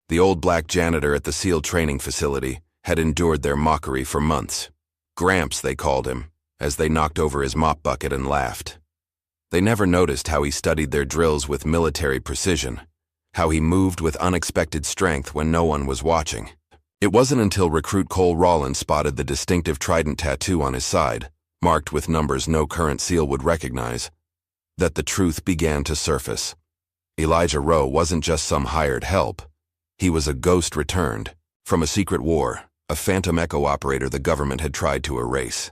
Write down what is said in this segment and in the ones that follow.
The old black janitor at the SEAL training facility had endured their mockery for months. Gramps, they called him, as they knocked over his mop bucket and laughed. They never noticed how he studied their drills with military precision, how he moved with unexpected strength when no one was watching. It wasn't until recruit Cole Rollins spotted the distinctive trident tattoo on his side, marked with numbers no current SEAL would recognize, that the truth began to surface. Elijah Rowe wasn't just some hired help. He was a ghost returned from a secret war, a phantom echo operator the government had tried to erase.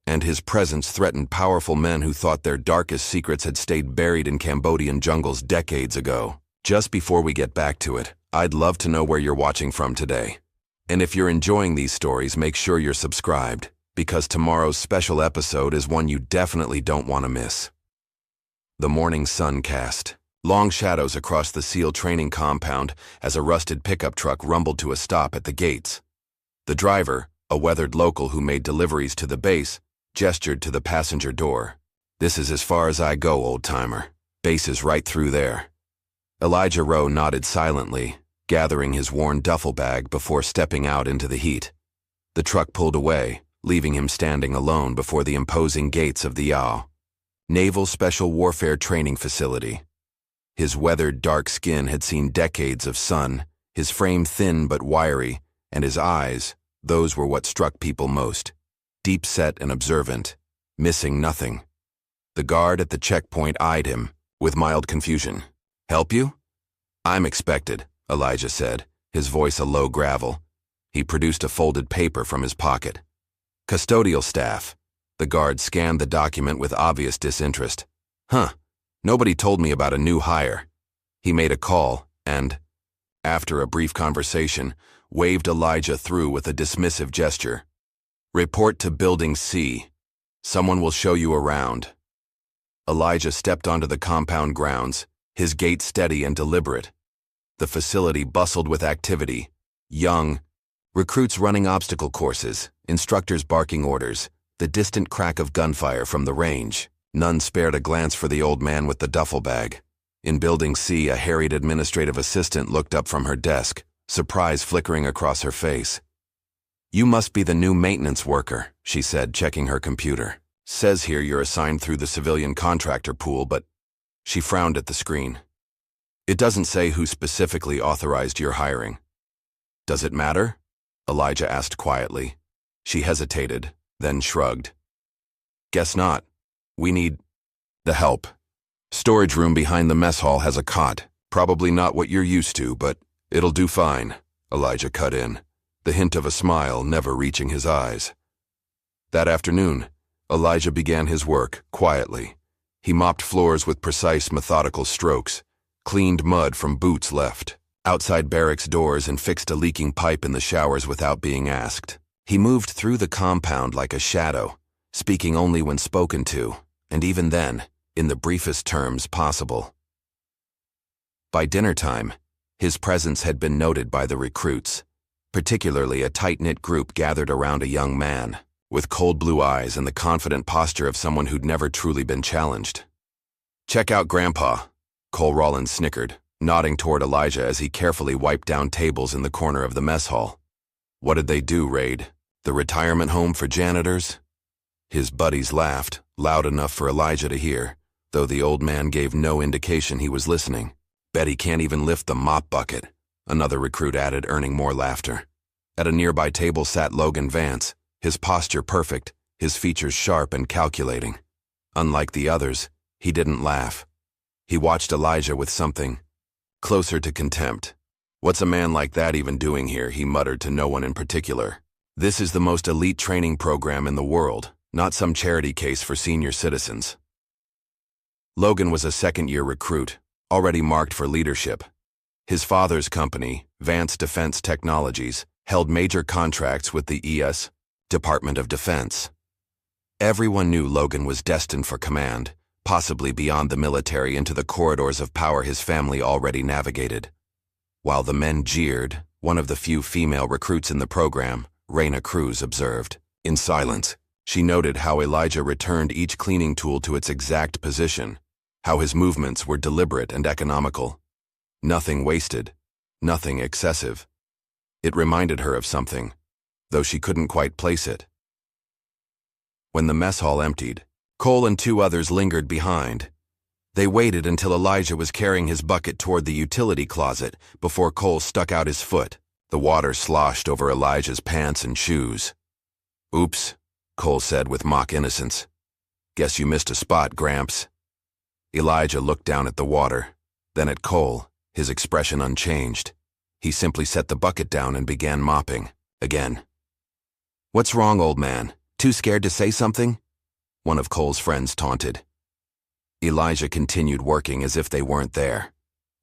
And his presence threatened powerful men who thought their darkest secrets had stayed buried in Cambodian jungles decades ago. Just before we get back to it, I'd love to know where you're watching from today. And if you're enjoying these stories, make sure you're subscribed, because tomorrow's special episode is one you definitely don't want to miss. The morning sun cast long shadows across the SEAL training compound as a rusted pickup truck rumbled to a stop at the gates. The driver, a weathered local who made deliveries to the base, gestured to the passenger door. "This is as far as I go, old-timer. Base is right through there." Elijah Rowe nodded silently, gathering his worn duffel bag before stepping out into the heat. The truck pulled away, leaving him standing alone before the imposing gates of the YAO, Naval Special Warfare Training Facility. His weathered dark skin had seen decades of sun, his frame thin but wiry, and his eyes, those were what struck people most. Deep-set and observant, missing nothing. The guard at the checkpoint eyed him, with mild confusion. "Help you?" "I'm expected," Elijah said, his voice a low gravel. He produced a folded paper from his pocket. "Custodial staff." The guard scanned the document with obvious disinterest. "Huh. Nobody told me about a new hire." He made a call and, after a brief conversation, waved Elijah through with a dismissive gesture. "Report to Building C. Someone will show you around." Elijah stepped onto the compound grounds, his gait steady and deliberate. The facility bustled with activity. Young recruits running obstacle courses, instructors barking orders, the distant crack of gunfire from the range. None spared a glance for the old man with the duffel bag. In Building C, a harried administrative assistant looked up from her desk, surprise flickering across her face. "You must be the new maintenance worker," she said, checking her computer. "Says here you're assigned through the civilian contractor pool, but..." She frowned at the screen. "It doesn't say who specifically authorized your hiring." "Does it matter?" Elijah asked quietly. She hesitated, then shrugged. "Guess not. We need the help. Storage room behind the mess hall has a cot. Probably not what you're used to, but it'll do fine," Elijah cut in, the hint of a smile never reaching his eyes. That afternoon, Elijah began his work quietly. He mopped floors with precise, methodical strokes, cleaned mud from boots left outside barracks doors, and fixed a leaking pipe in the showers without being asked. He moved through the compound like a shadow, speaking only when spoken to, and even then, in the briefest terms possible. By dinner time, his presence had been noted by the recruits, particularly a tight-knit group gathered around a young man, with cold blue eyes and the confident posture of someone who'd never truly been challenged. "Check out Grandpa," Cole Rollins snickered, nodding toward Elijah as he carefully wiped down tables in the corner of the mess hall. "What did they do, Raid? The retirement home for janitors?" His buddies laughed, loud enough for Elijah to hear, though the old man gave no indication he was listening. "Bet he can't even lift the mop bucket," another recruit added, earning more laughter. At a nearby table sat Logan Vance, his posture perfect, his features sharp and calculating. Unlike the others, he didn't laugh. He watched Elijah with something closer to contempt. "What's a man like that even doing here?" he muttered to no one in particular. "This is the most elite training program in the world, not some charity case for senior citizens." Logan was a second-year recruit, already marked for leadership. His father's company, Vance Defense Technologies, held major contracts with the ES, Department of Defense. Everyone knew Logan was destined for command, possibly beyond the military into the corridors of power his family already navigated. While the men jeered, one of the few female recruits in the program, Raina Cruz, observed. In silence, she noted how Elijah returned each cleaning tool to its exact position, how his movements were deliberate and economical. Nothing wasted, Nothing excessive. It reminded her of something, though she couldn't quite place it. When the mess hall emptied, Cole and two others lingered behind. They waited until Elijah was carrying his bucket toward the utility closet before Cole stuck out his foot. The water sloshed over Elijah's pants and shoes. "Oops," Cole said with mock innocence. "Guess you missed a spot, Gramps." Elijah looked down at the water, then at Cole, his expression unchanged. He simply set the bucket down and began mopping, again. "What's wrong, old man? Too scared to say something?" one of Cole's friends taunted. Elijah continued working as if they weren't there.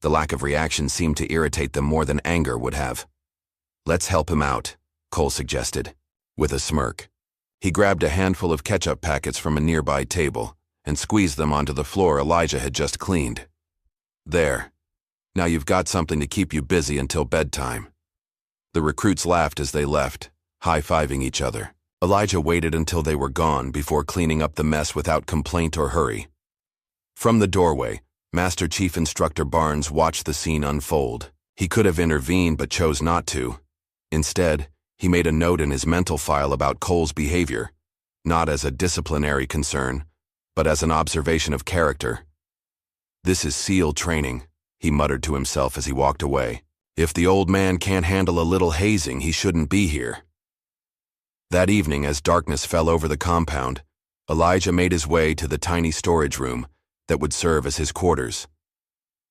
The lack of reaction seemed to irritate them more than anger would have. "Let's help him out," Cole suggested, with a smirk. He grabbed a handful of ketchup packets from a nearby table and squeezed them onto the floor Elijah had just cleaned. "There. Now you've got something to keep you busy until bedtime." The recruits laughed as they left, high-fiving each other. Elijah waited until they were gone before cleaning up the mess without complaint or hurry. From the doorway, Master Chief Instructor Barnes watched the scene unfold. He could have intervened but chose not to. Instead, he made a note in his mental file about Cole's behavior, not as a disciplinary concern, but as an observation of character. "This is SEAL training," he muttered to himself as he walked away. "If the old man can't handle a little hazing, he shouldn't be here." That evening, as darkness fell over the compound, Elijah made his way to the tiny storage room that would serve as his quarters.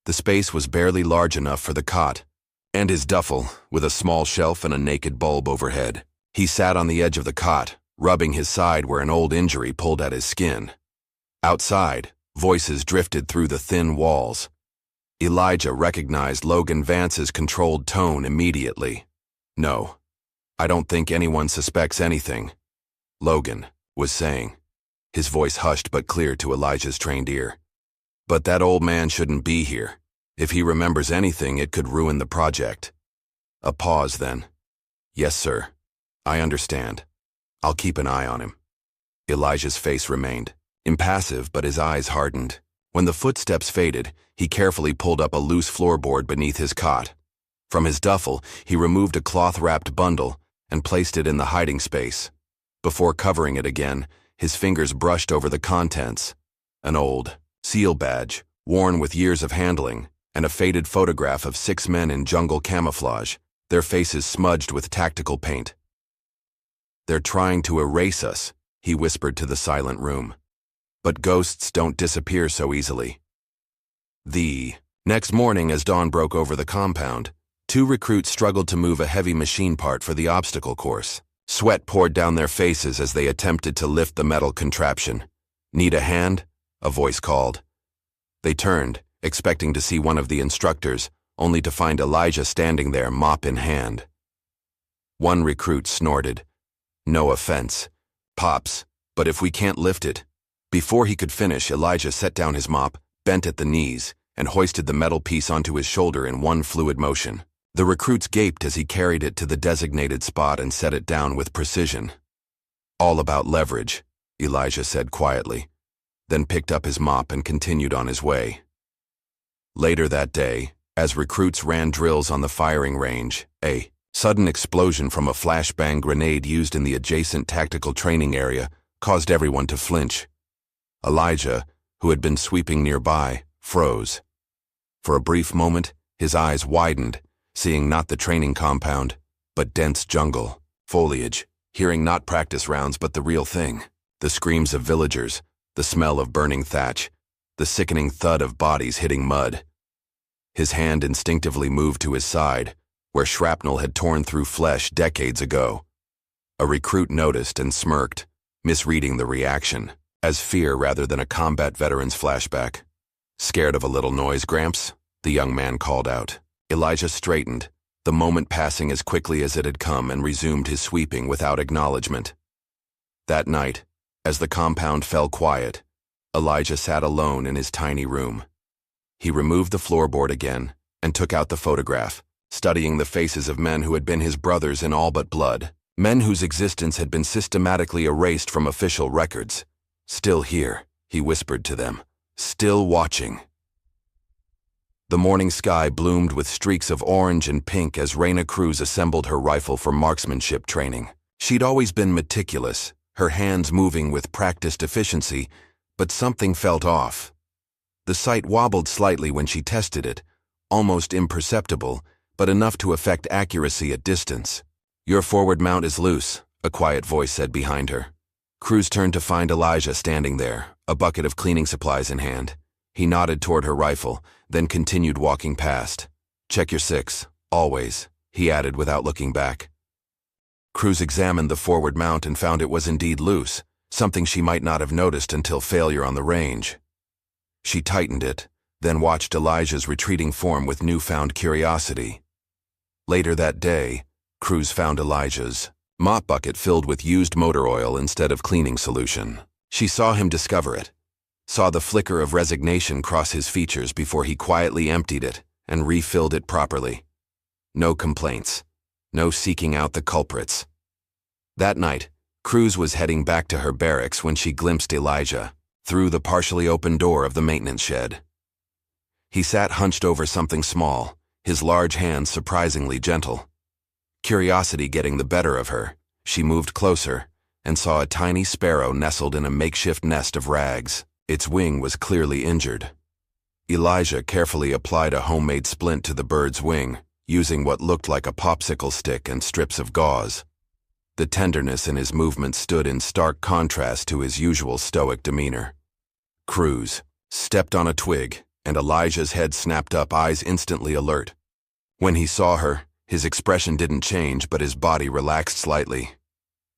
The space was barely large enough for the cot and his duffel, with a small shelf and a naked bulb overhead. He sat on the edge of the cot, rubbing his side where an old injury pulled at his skin. Outside, voices drifted through the thin walls. Elijah recognized Logan Vance's controlled tone immediately. "No, I don't think anyone suspects anything," Logan was saying, his voice hushed but clear to Elijah's trained ear. "But that old man shouldn't be here. If he remembers anything, it could ruin the project." A pause then. "Yes, sir. I understand. I'll keep an eye on him." Elijah's face remained impassive, but his eyes hardened. When the footsteps faded, he carefully pulled up a loose floorboard beneath his cot. From his duffel, he removed a cloth-wrapped bundle and placed it in the hiding space. Before covering it again, his fingers brushed over the contents. An old SEAL badge, worn with years of handling, and a faded photograph of 6 men in jungle camouflage, their faces smudged with tactical paint. "They're trying to erase us," he whispered to the silent room. "But ghosts don't disappear so easily." The next morning, as dawn broke over the compound, 2 recruits struggled to move a heavy machine part for the obstacle course. Sweat poured down their faces as they attempted to lift the metal contraption. "Need a hand?" a voice called. They turned, expecting to see one of the instructors, only to find Elijah standing there, mop in hand. One recruit snorted. "No offense, Pops, but if we can't lift it..." Before he could finish, Elijah set down his mop, bent at the knees, and hoisted the metal piece onto his shoulder in one fluid motion. The recruits gaped as he carried it to the designated spot and set it down with precision. "All about leverage," Elijah said quietly, then picked up his mop and continued on his way. Later that day, as recruits ran drills on the firing range, a sudden explosion from a flashbang grenade used in the adjacent tactical training area caused everyone to flinch. Elijah, who had been sweeping nearby, froze. For a brief moment, his eyes widened, seeing not the training compound, but dense jungle, foliage, hearing not practice rounds but the real thing. The screams of villagers, the smell of burning thatch, the sickening thud of bodies hitting mud. His hand instinctively moved to his side, where shrapnel had torn through flesh decades ago. A recruit noticed and smirked, misreading the reaction as fear rather than a combat veteran's flashback. "Scared of a little noise, Gramps?" the young man called out. Elijah straightened, the moment passing as quickly as it had come, and resumed his sweeping without acknowledgement. That night, as the compound fell quiet, Elijah sat alone in his tiny room. He removed the floorboard again and took out the photograph, studying the faces of men who had been his brothers in all but blood, men whose existence had been systematically erased from official records. "Still here," he whispered to them, "still watching." The morning sky bloomed with streaks of orange and pink as Reyna Cruz assembled her rifle for marksmanship training. She'd always been meticulous, her hands moving with practiced efficiency, but something felt off. The sight wobbled slightly when she tested it, almost imperceptible, but enough to affect accuracy at distance. "Your forward mount is loose," a quiet voice said behind her. Cruz turned to find Elijah standing there, a bucket of cleaning supplies in hand. He nodded toward her rifle, then continued walking past. "Check your 6, always," he added without looking back. Cruz examined the forward mount and found it was indeed loose, something she might not have noticed until failure on the range. She tightened it, then watched Elijah's retreating form with newfound curiosity. Later that day, Cruz found Elijah's mop bucket filled with used motor oil instead of cleaning solution. She saw him discover it, saw the flicker of resignation cross his features before he quietly emptied it and refilled it properly. No complaints, no seeking out the culprits. That night, Cruz was heading back to her barracks when she glimpsed Elijah through the partially open door of the maintenance shed. He sat hunched over something small, his large hands surprisingly gentle. Curiosity getting the better of her, she moved closer and saw a tiny sparrow nestled in a makeshift nest of rags. Its wing was clearly injured. Elijah carefully applied a homemade splint to the bird's wing, using what looked like a popsicle stick and strips of gauze. The tenderness in his movements stood in stark contrast to his usual stoic demeanor. Cruz stepped on a twig, and Elijah's head snapped up, eyes instantly alert. When he saw her, his expression didn't change, but his body relaxed slightly.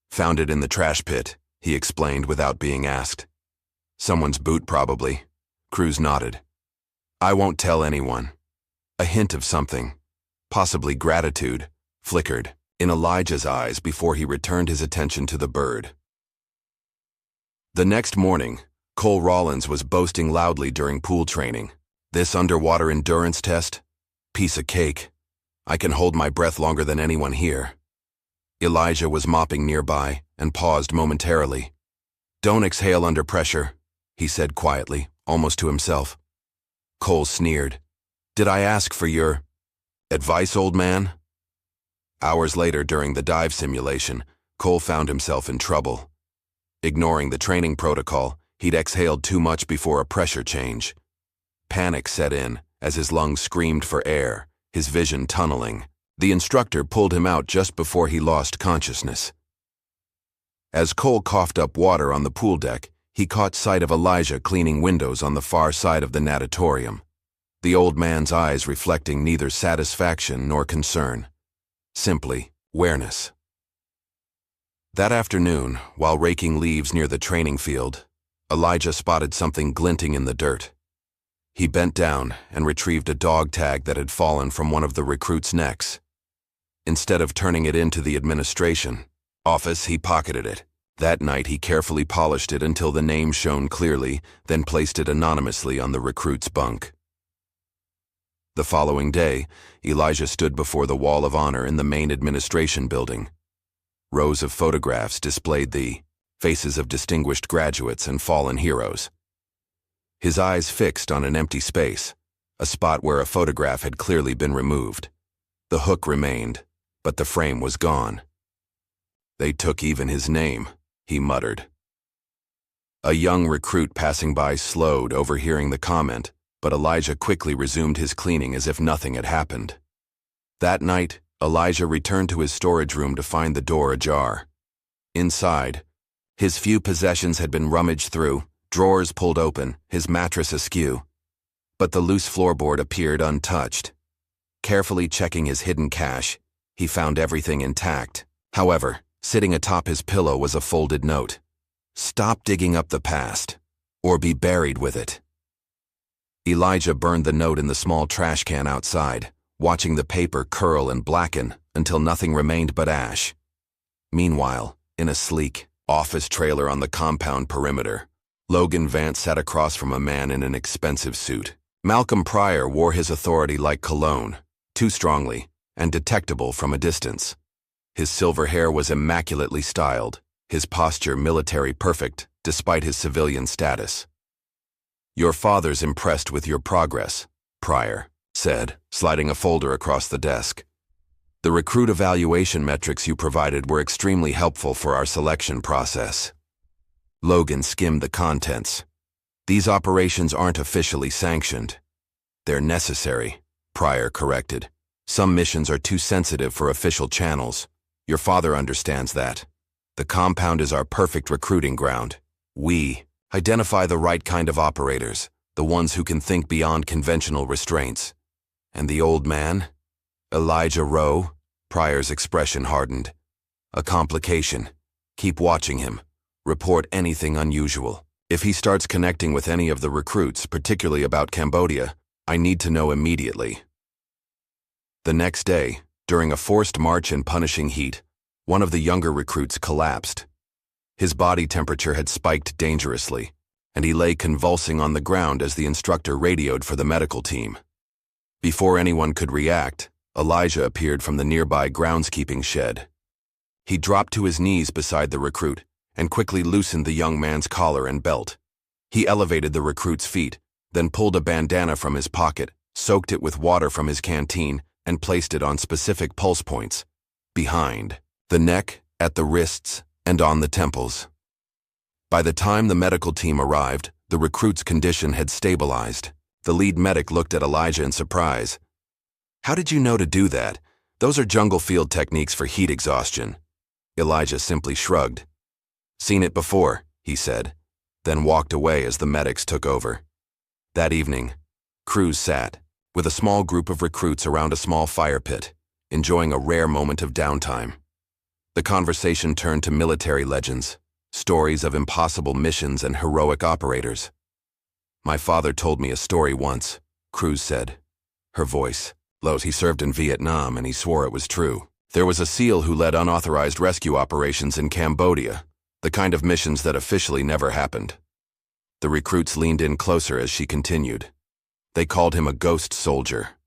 "Found it in the trash pit," he explained without being asked. "Someone's boot, probably." Cruz nodded. "I won't tell anyone." A hint of something, possibly gratitude, flickered in Elijah's eyes before he returned his attention to the bird. The next morning, Cole Rollins was boasting loudly during pool training. "This underwater endurance test? Piece of cake. I can hold my breath longer than anyone here." Elijah was mopping nearby and paused momentarily. "Don't exhale under pressure," he said quietly, almost to himself. Cole sneered. "Did I ask for your advice, old man?" Hours later, during the dive simulation, Cole found himself in trouble. Ignoring the training protocol, he'd exhaled too much before a pressure change. Panic set in as his lungs screamed for air, his vision tunneling. The instructor pulled him out just before he lost consciousness. As Cole coughed up water on the pool deck, he caught sight of Elijah cleaning windows on the far side of the natatorium, the old man's eyes reflecting neither satisfaction nor concern, simply awareness. That afternoon, while raking leaves near the training field, Elijah spotted something glinting in the dirt. He bent down and retrieved a dog tag that had fallen from one of the recruits' necks. Instead of turning it into the administration office, he pocketed it. That night, he carefully polished it until the name shone clearly, then placed it anonymously on the recruit's bunk. The following day, Elijah stood before the Wall of Honor in the main administration building. Rows of photographs displayed the faces of distinguished graduates and fallen heroes. His eyes fixed on an empty space, a spot where a photograph had clearly been removed. The hook remained, but the frame was gone. "They took even his name," he muttered. A young recruit passing by slowed, overhearing the comment, but Elijah quickly resumed his cleaning as if nothing had happened. That night, Elijah returned to his storage room to find the door ajar. Inside, his few possessions had been rummaged through, drawers pulled open, his mattress askew. But the loose floorboard appeared untouched. Carefully checking his hidden cache, he found everything intact. However, sitting atop his pillow was a folded note. "Stop digging up the past, or be buried with it." Elijah burned the note in the small trash can outside, watching the paper curl and blacken until nothing remained but ash. Meanwhile, in a sleek office trailer on the compound perimeter, Logan Vance sat across from a man in an expensive suit. Malcolm Pryor wore his authority like cologne, too strongly and detectable from a distance. His silver hair was immaculately styled, his posture military perfect despite his civilian status. "Your father's impressed with your progress, Pryor," said, sliding a folder across the desk. The recruit evaluation metrics you provided were extremely helpful for our selection process. Logan skimmed the contents. These operations aren't officially sanctioned. They're necessary, Pryor corrected. Some missions are too sensitive for official channels. Your father understands that. The compound is our perfect recruiting ground. We identify the right kind of operators, the ones who can think beyond conventional restraints. And the old man? Elijah Rowe? Pryor's expression hardened. A complication. Keep watching him. Report anything unusual. If he starts connecting with any of the recruits, particularly about Cambodia, I need to know immediately. The next day, during a forced march in punishing heat, one of the younger recruits collapsed. His body temperature had spiked dangerously, and he lay convulsing on the ground as the instructor radioed for the medical team. Before anyone could react, Elijah appeared from the nearby groundskeeping shed. He dropped to his knees beside the recruit and quickly loosened the young man's collar and belt. He elevated the recruit's feet, then pulled a bandana from his pocket, soaked it with water from his canteen, and placed it on specific pulse points, behind the neck, at the wrists, and on the temples. By the time the medical team arrived, the recruit's condition had stabilized. The lead medic looked at Elijah in surprise. "How did you know to do that? Those are jungle field techniques for heat exhaustion." Elijah simply shrugged. "Seen it before," he said, then walked away as the medics took over. That evening, Cruz sat, with a small group of recruits around a small fire pit, enjoying a rare moment of downtime. The conversation turned to military legends, stories of impossible missions and heroic operators. "My father told me a story once," Cruz said. Her voice low. "He served in Vietnam and he swore it was true. There was a SEAL who led unauthorized rescue operations in Cambodia, the kind of missions that officially never happened." The recruits leaned in closer as she continued. They called him a ghost soldier.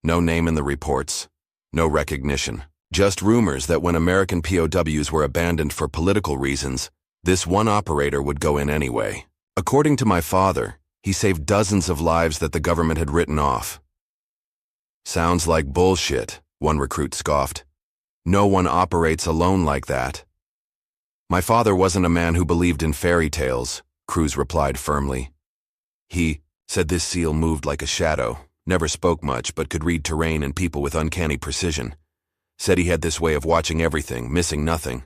No name in the reports, no recognition. Just rumors that when American POWs were abandoned for political reasons, this one operator would go in anyway. According to my father, he saved dozens of lives that the government had written off. "Sounds like bullshit," one recruit scoffed. "No one operates alone like that." "My father wasn't a man who believed in fairy tales," Cruz replied firmly. He said this SEAL moved like a shadow, never spoke much but could read terrain and people with uncanny precision. Said he had this way of watching everything, missing nothing.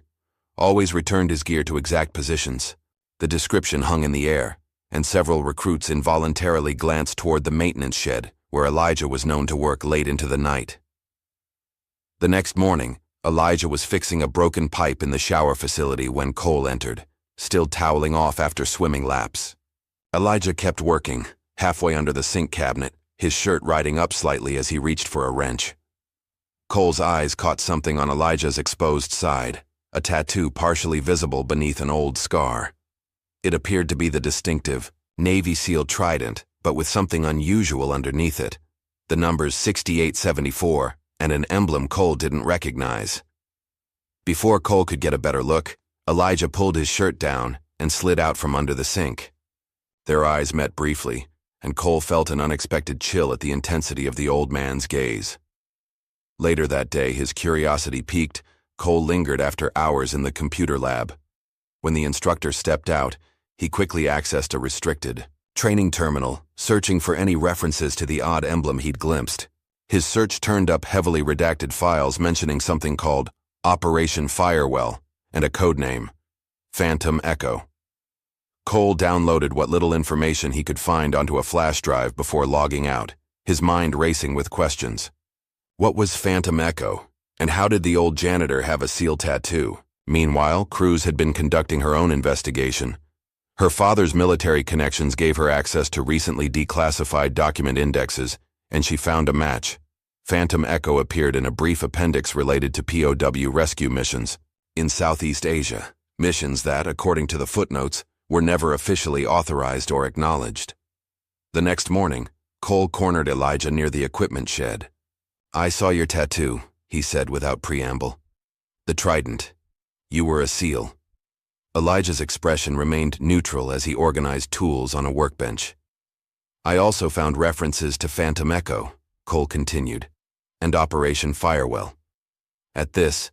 Always returned his gear to exact positions. The description hung in the air, and several recruits involuntarily glanced toward the maintenance shed, where Elijah was known to work late into the night. The next morning, Elijah was fixing a broken pipe in the shower facility when Cole entered, still toweling off after swimming laps. Elijah kept working, halfway under the sink cabinet, his shirt riding up slightly as he reached for a wrench. Cole's eyes caught something on Elijah's exposed side, a tattoo partially visible beneath an old scar. It appeared to be the distinctive Navy SEAL trident, but with something unusual underneath it. The numbers 6874 and an emblem Cole didn't recognize. Before Cole could get a better look, Elijah pulled his shirt down and slid out from under the sink. Their eyes met briefly, and Cole felt an unexpected chill at the intensity of the old man's gaze. Later that day, his curiosity piqued. Cole lingered after hours in the computer lab. When the instructor stepped out, he quickly accessed a restricted training terminal, searching for any references to the odd emblem he'd glimpsed. His search turned up heavily redacted files mentioning something called Operation Firewall and a codename, Phantom Echo. Cole downloaded what little information he could find onto a flash drive before logging out, his mind racing with questions. What was Phantom Echo, and how did the old janitor have a SEAL tattoo? Meanwhile, Cruz had been conducting her own investigation. Her father's military connections gave her access to recently declassified document indexes, and she found a match. Phantom Echo appeared in a brief appendix related to POW rescue missions in Southeast Asia, missions that, according to the footnotes, were never officially authorized or acknowledged. The next morning, Cole cornered Elijah near the equipment shed. "I saw your tattoo," he said without preamble. "The trident. You were a SEAL." Elijah's expression remained neutral as he organized tools on a workbench. "I also found references to Phantom Echo. Cole continued, and Operation Firewall. At this,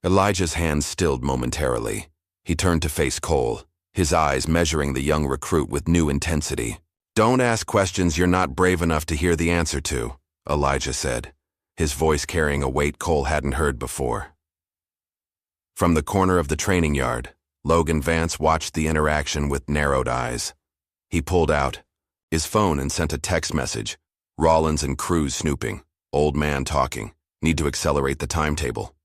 Elijah's hands stilled momentarily. He turned to face Cole, his eyes measuring the young recruit with new intensity. "Don't ask questions you're not brave enough to hear the answer to," Elijah said, his voice carrying a weight Cole hadn't heard before. From the corner of the training yard, Logan Vance watched the interaction with narrowed eyes. He pulled out his phone and sent a text message. "Rollins and Cruz snooping. Old man talking. Need to accelerate the timetable."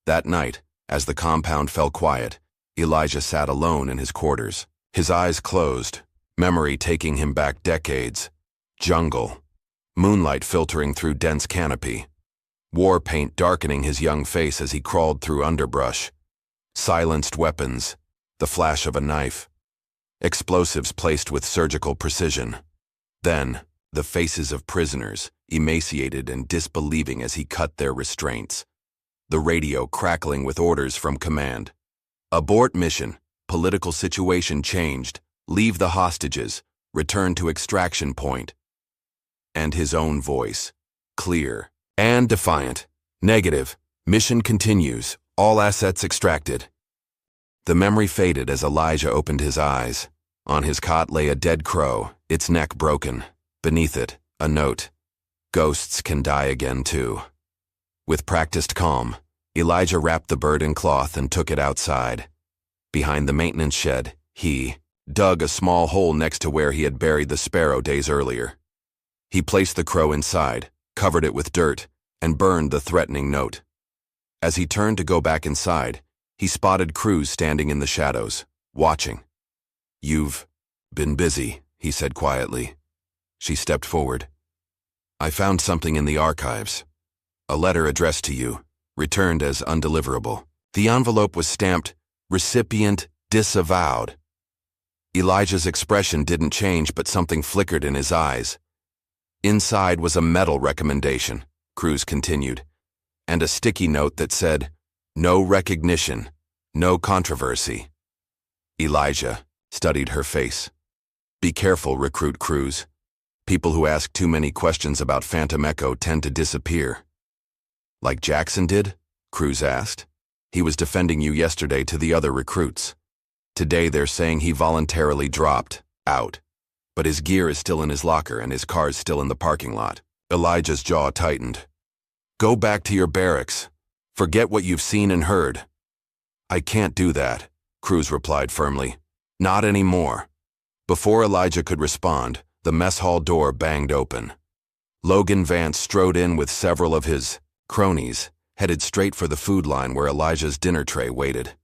That night, as the compound fell quiet, Elijah sat alone in his quarters. His eyes closed, memory taking him back decades. Jungle. Moonlight filtering through dense canopy. War paint darkening his young face as he crawled through underbrush. Silenced weapons. The flash of a knife. Explosives placed with surgical precision. Then, the faces of prisoners, emaciated and disbelieving as he cut their restraints. The radio crackling with orders from command. "Abort mission. Political situation changed. Leave the hostages. Return to extraction point." And his own voice, clear and defiant. "Negative. Mission continues. All assets extracted." The memory faded as Elijah opened his eyes. On his cot lay a dead crow, its neck broken. Beneath it, a note. "Ghosts can die again too." With practiced calm, Elijah wrapped the bird in cloth and took it outside. Behind the maintenance shed, he dug a small hole next to where he had buried the sparrow days earlier. He placed the crow inside, covered it with dirt, and burned the threatening note. As he turned to go back inside, he spotted Cruz standing in the shadows, watching. "You've been busy," he said quietly. She stepped forward. "I found something in the archives. A letter addressed to you, returned as undeliverable. The envelope was stamped, 'Recipient disavowed.'" Elijah's expression didn't change, but something flickered in his eyes. "Inside was a medal recommendation," Cruz continued, "and a sticky note that said, 'No recognition, no controversy.'" Elijah studied her face. "Be careful, Recruit Cruz. People who ask too many questions about Phantom Echo tend to disappear." "Like Jackson did?" Cruz asked. "He was defending you yesterday to the other recruits. Today they're saying he voluntarily dropped out, but his gear is still in his locker and his car's still in the parking lot." Elijah's jaw tightened. "Go back to your barracks. Forget what you've seen and heard." "I can't do that," Cruz replied firmly. "Not anymore." Before Elijah could respond, the mess hall door banged open. Logan Vance strode in with several of his cronies, headed straight for the food line where Elijah's dinner tray waited.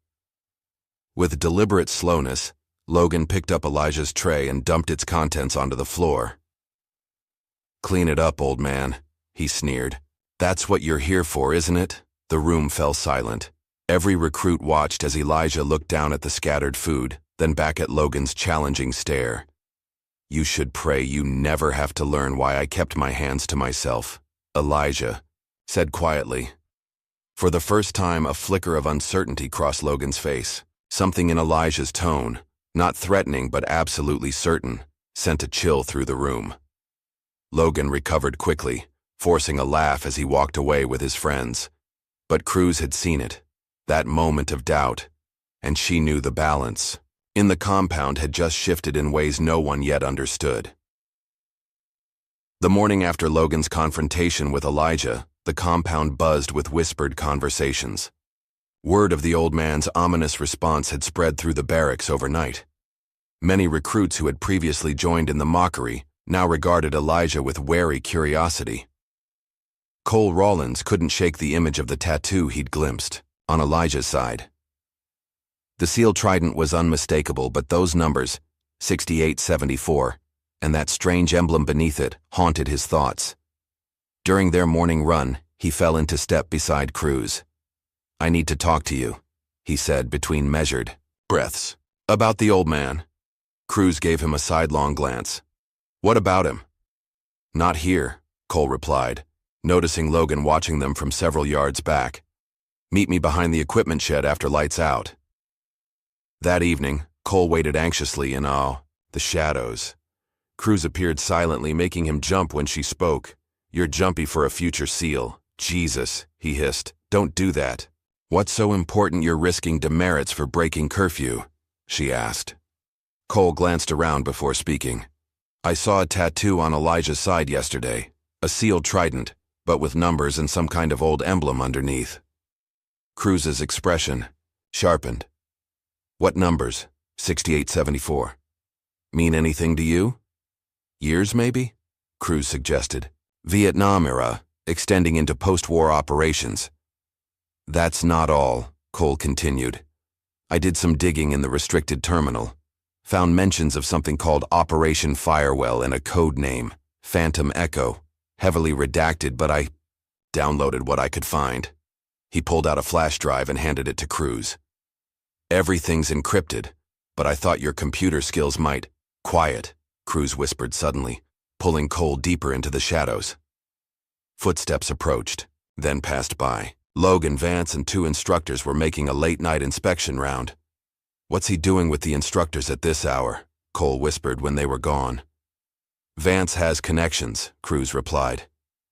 With deliberate slowness, Logan picked up Elijah's tray and dumped its contents onto the floor. "Clean it up, old man," he sneered. "That's what you're here for, isn't it?" The room fell silent. Every recruit watched as Elijah looked down at the scattered food, then back at Logan's challenging stare. "You should pray you never have to learn why I kept my hands to myself," Elijah said quietly. For the first time, a flicker of uncertainty crossed Logan's face. Something in Elijah's tone, not threatening but absolutely certain, sent a chill through the room. Logan recovered quickly, forcing a laugh as he walked away with his friends. But Cruz had seen it, that moment of doubt, and she knew the balance in the compound had just shifted in ways no one yet understood. The morning after Logan's confrontation with Elijah, the compound buzzed with whispered conversations. Word of the old man's ominous response had spread through the barracks overnight. Many recruits who had previously joined in the mockery now regarded Elijah with wary curiosity. Cole Rollins couldn't shake the image of the tattoo he'd glimpsed on Elijah's side. The seal trident was unmistakable, but those numbers, 6874, and that strange emblem beneath it, haunted his thoughts. During their morning run, he fell into step beside Cruz. "I need to talk to you," he said between measured breaths. "About the old man." Cruz gave him a sidelong glance. "What about him?" "Not here," Cole replied, noticing Logan watching them from several yards back. "Meet me behind the equipment shed after lights out." That evening, Cole waited anxiously in the shadows. Cruz appeared silently, making him jump when she spoke. You're jumpy for a future SEAL. Jesus, he hissed. Don't do that. What's so important you're risking demerits for breaking curfew? She asked. Cole glanced around before speaking. I saw a tattoo on Elijah's side yesterday. A SEAL trident, but with numbers and some kind of old emblem underneath. Cruz's expression sharpened. What numbers? 6874. Mean anything to you? Years, maybe? Cruz suggested. Vietnam era, extending into post-war operations. That's not all, Cole continued. I did some digging in the restricted terminal. Found mentions of something called Operation Firewall and a code name, Phantom Echo. Heavily redacted, but I downloaded what I could find. He pulled out a flash drive and handed it to Cruz. Everything's encrypted, but I thought your computer skills might... Quiet, Cruz whispered suddenly, pulling Cole deeper into the shadows. Footsteps approached, then passed by. Logan, Vance, and 2 instructors were making a late-night inspection round. What's he doing with the instructors at this hour? Cole whispered when they were gone. Vance has connections, Cruz replied.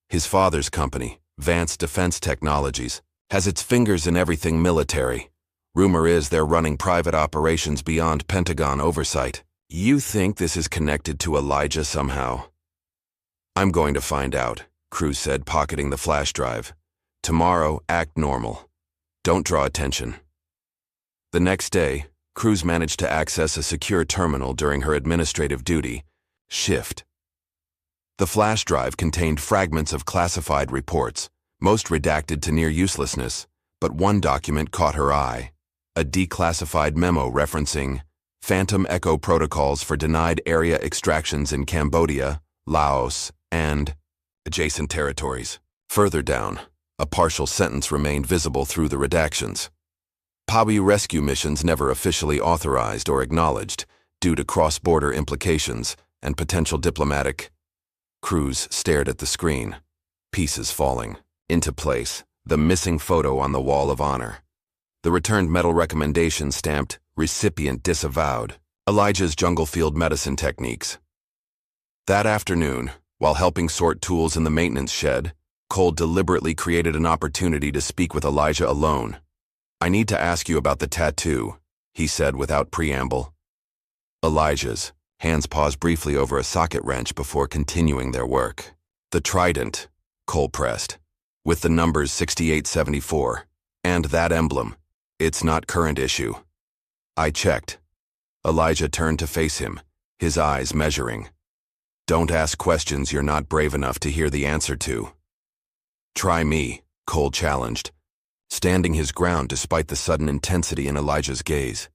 His father's company, Vance Defense Technologies, has its fingers in everything military. Rumor is they're running private operations beyond Pentagon oversight. You think this is connected to Elijah somehow? I'm going to find out, Cruz said, pocketing the flash drive. Tomorrow, act normal. Don't draw attention. The next day, Cruz managed to access a secure terminal during her administrative duty, shift. The flash drive contained fragments of classified reports, most redacted to near uselessness, but one document caught her eye. A declassified memo referencing Phantom Echo protocols for denied area extractions in Cambodia, Laos, and adjacent territories. Further down, a partial sentence remained visible through the redactions. PABI rescue missions never officially authorized or acknowledged due to cross-border implications and potential diplomatic. Cruz stared at the screen, pieces falling into place, the missing photo on the wall of honor. The returned medal recommendation stamped, recipient disavowed, Elijah's jungle field medicine techniques. That afternoon, while helping sort tools in the maintenance shed, Cole deliberately created an opportunity to speak with Elijah alone. I need to ask you about the tattoo, he said without preamble. Elijah's hands paused briefly over a socket wrench before continuing their work. The trident, Cole pressed, with the numbers 6874, and that emblem. It's not current issue. I checked. Elijah turned to face him, his eyes measuring. Don't ask questions you're not brave enough to hear the answer to. Try me, Cole challenged, standing his ground despite the sudden intensity in Elijah's gaze.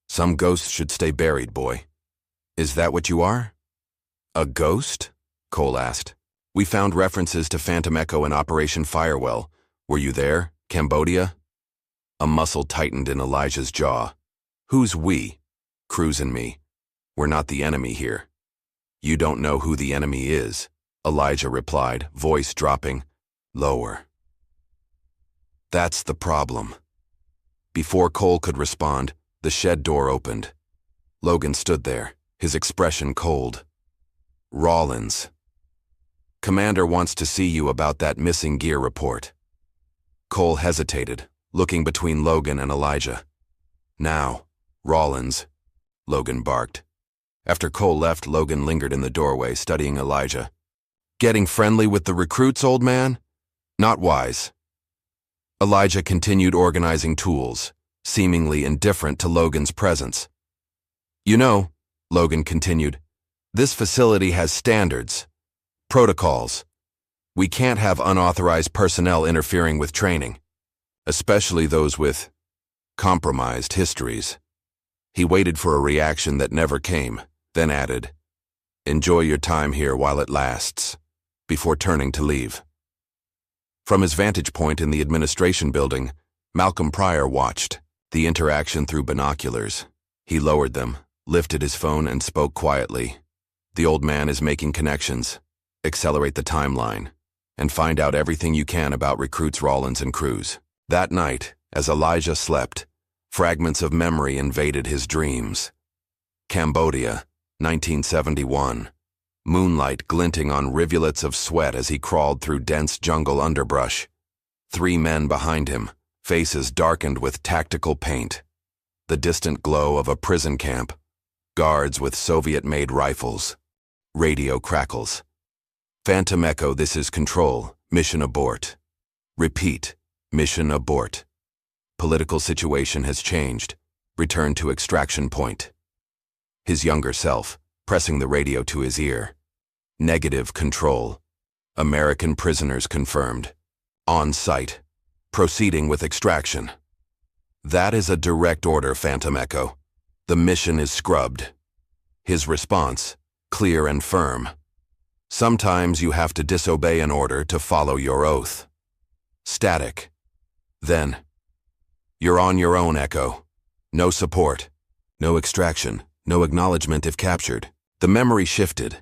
Some ghosts should stay buried, boy. Is that what you are? A ghost? Cole asked. We found references to Phantom Echo and Operation Firewall. Were you there, Cambodia? A muscle tightened in Elijah's jaw. Who's we? Cruz and me. We're not the enemy here. You don't know who the enemy is, Elijah replied, voice dropping lower. That's the problem. Before Cole could respond, the shed door opened. Logan stood there, his expression cold. Rawlins. Commander wants to see you about that missing gear report. Cole hesitated, looking between Logan and Elijah. Now, Rawlins, Logan barked. After Cole left, Logan lingered in the doorway, studying Elijah. Getting friendly with the recruits, old man? Not wise. Elijah continued organizing tools, seemingly indifferent to Logan's presence. You know, Logan continued, this facility has standards, protocols. We can't have unauthorized personnel interfering with training, especially those with compromised histories. He waited for a reaction that never came, then added, enjoy your time here while it lasts, before turning to leave. From his vantage point in the administration building, Malcolm Pryor watched the interaction through binoculars. He lowered them, lifted his phone, and spoke quietly. The old man is making connections. Accelerate the timeline, and find out everything you can about recruits Rawlins and Cruz. That night, as Elijah slept, fragments of memory invaded his dreams. Cambodia, 1971. moonlight glinting on rivulets of sweat as he crawled through dense jungle underbrush. 3 men behind him, faces darkened with tactical paint. The distant glow of a prison camp. Guards with Soviet-made rifles. Radio crackles. Phantom Echo, this is Control. Mission abort. Repeat. Mission abort. Political situation has changed. Return to extraction point. His younger self, pressing the radio to his ear. Negative Control. American prisoners confirmed. On site. Proceeding with extraction. That is a direct order, Phantom Echo. The mission is scrubbed. His response, clear and firm. Sometimes you have to disobey an order to follow your oath. Static. Then, you're on your own, Echo. No support. No extraction. No acknowledgement if captured. The memory shifted.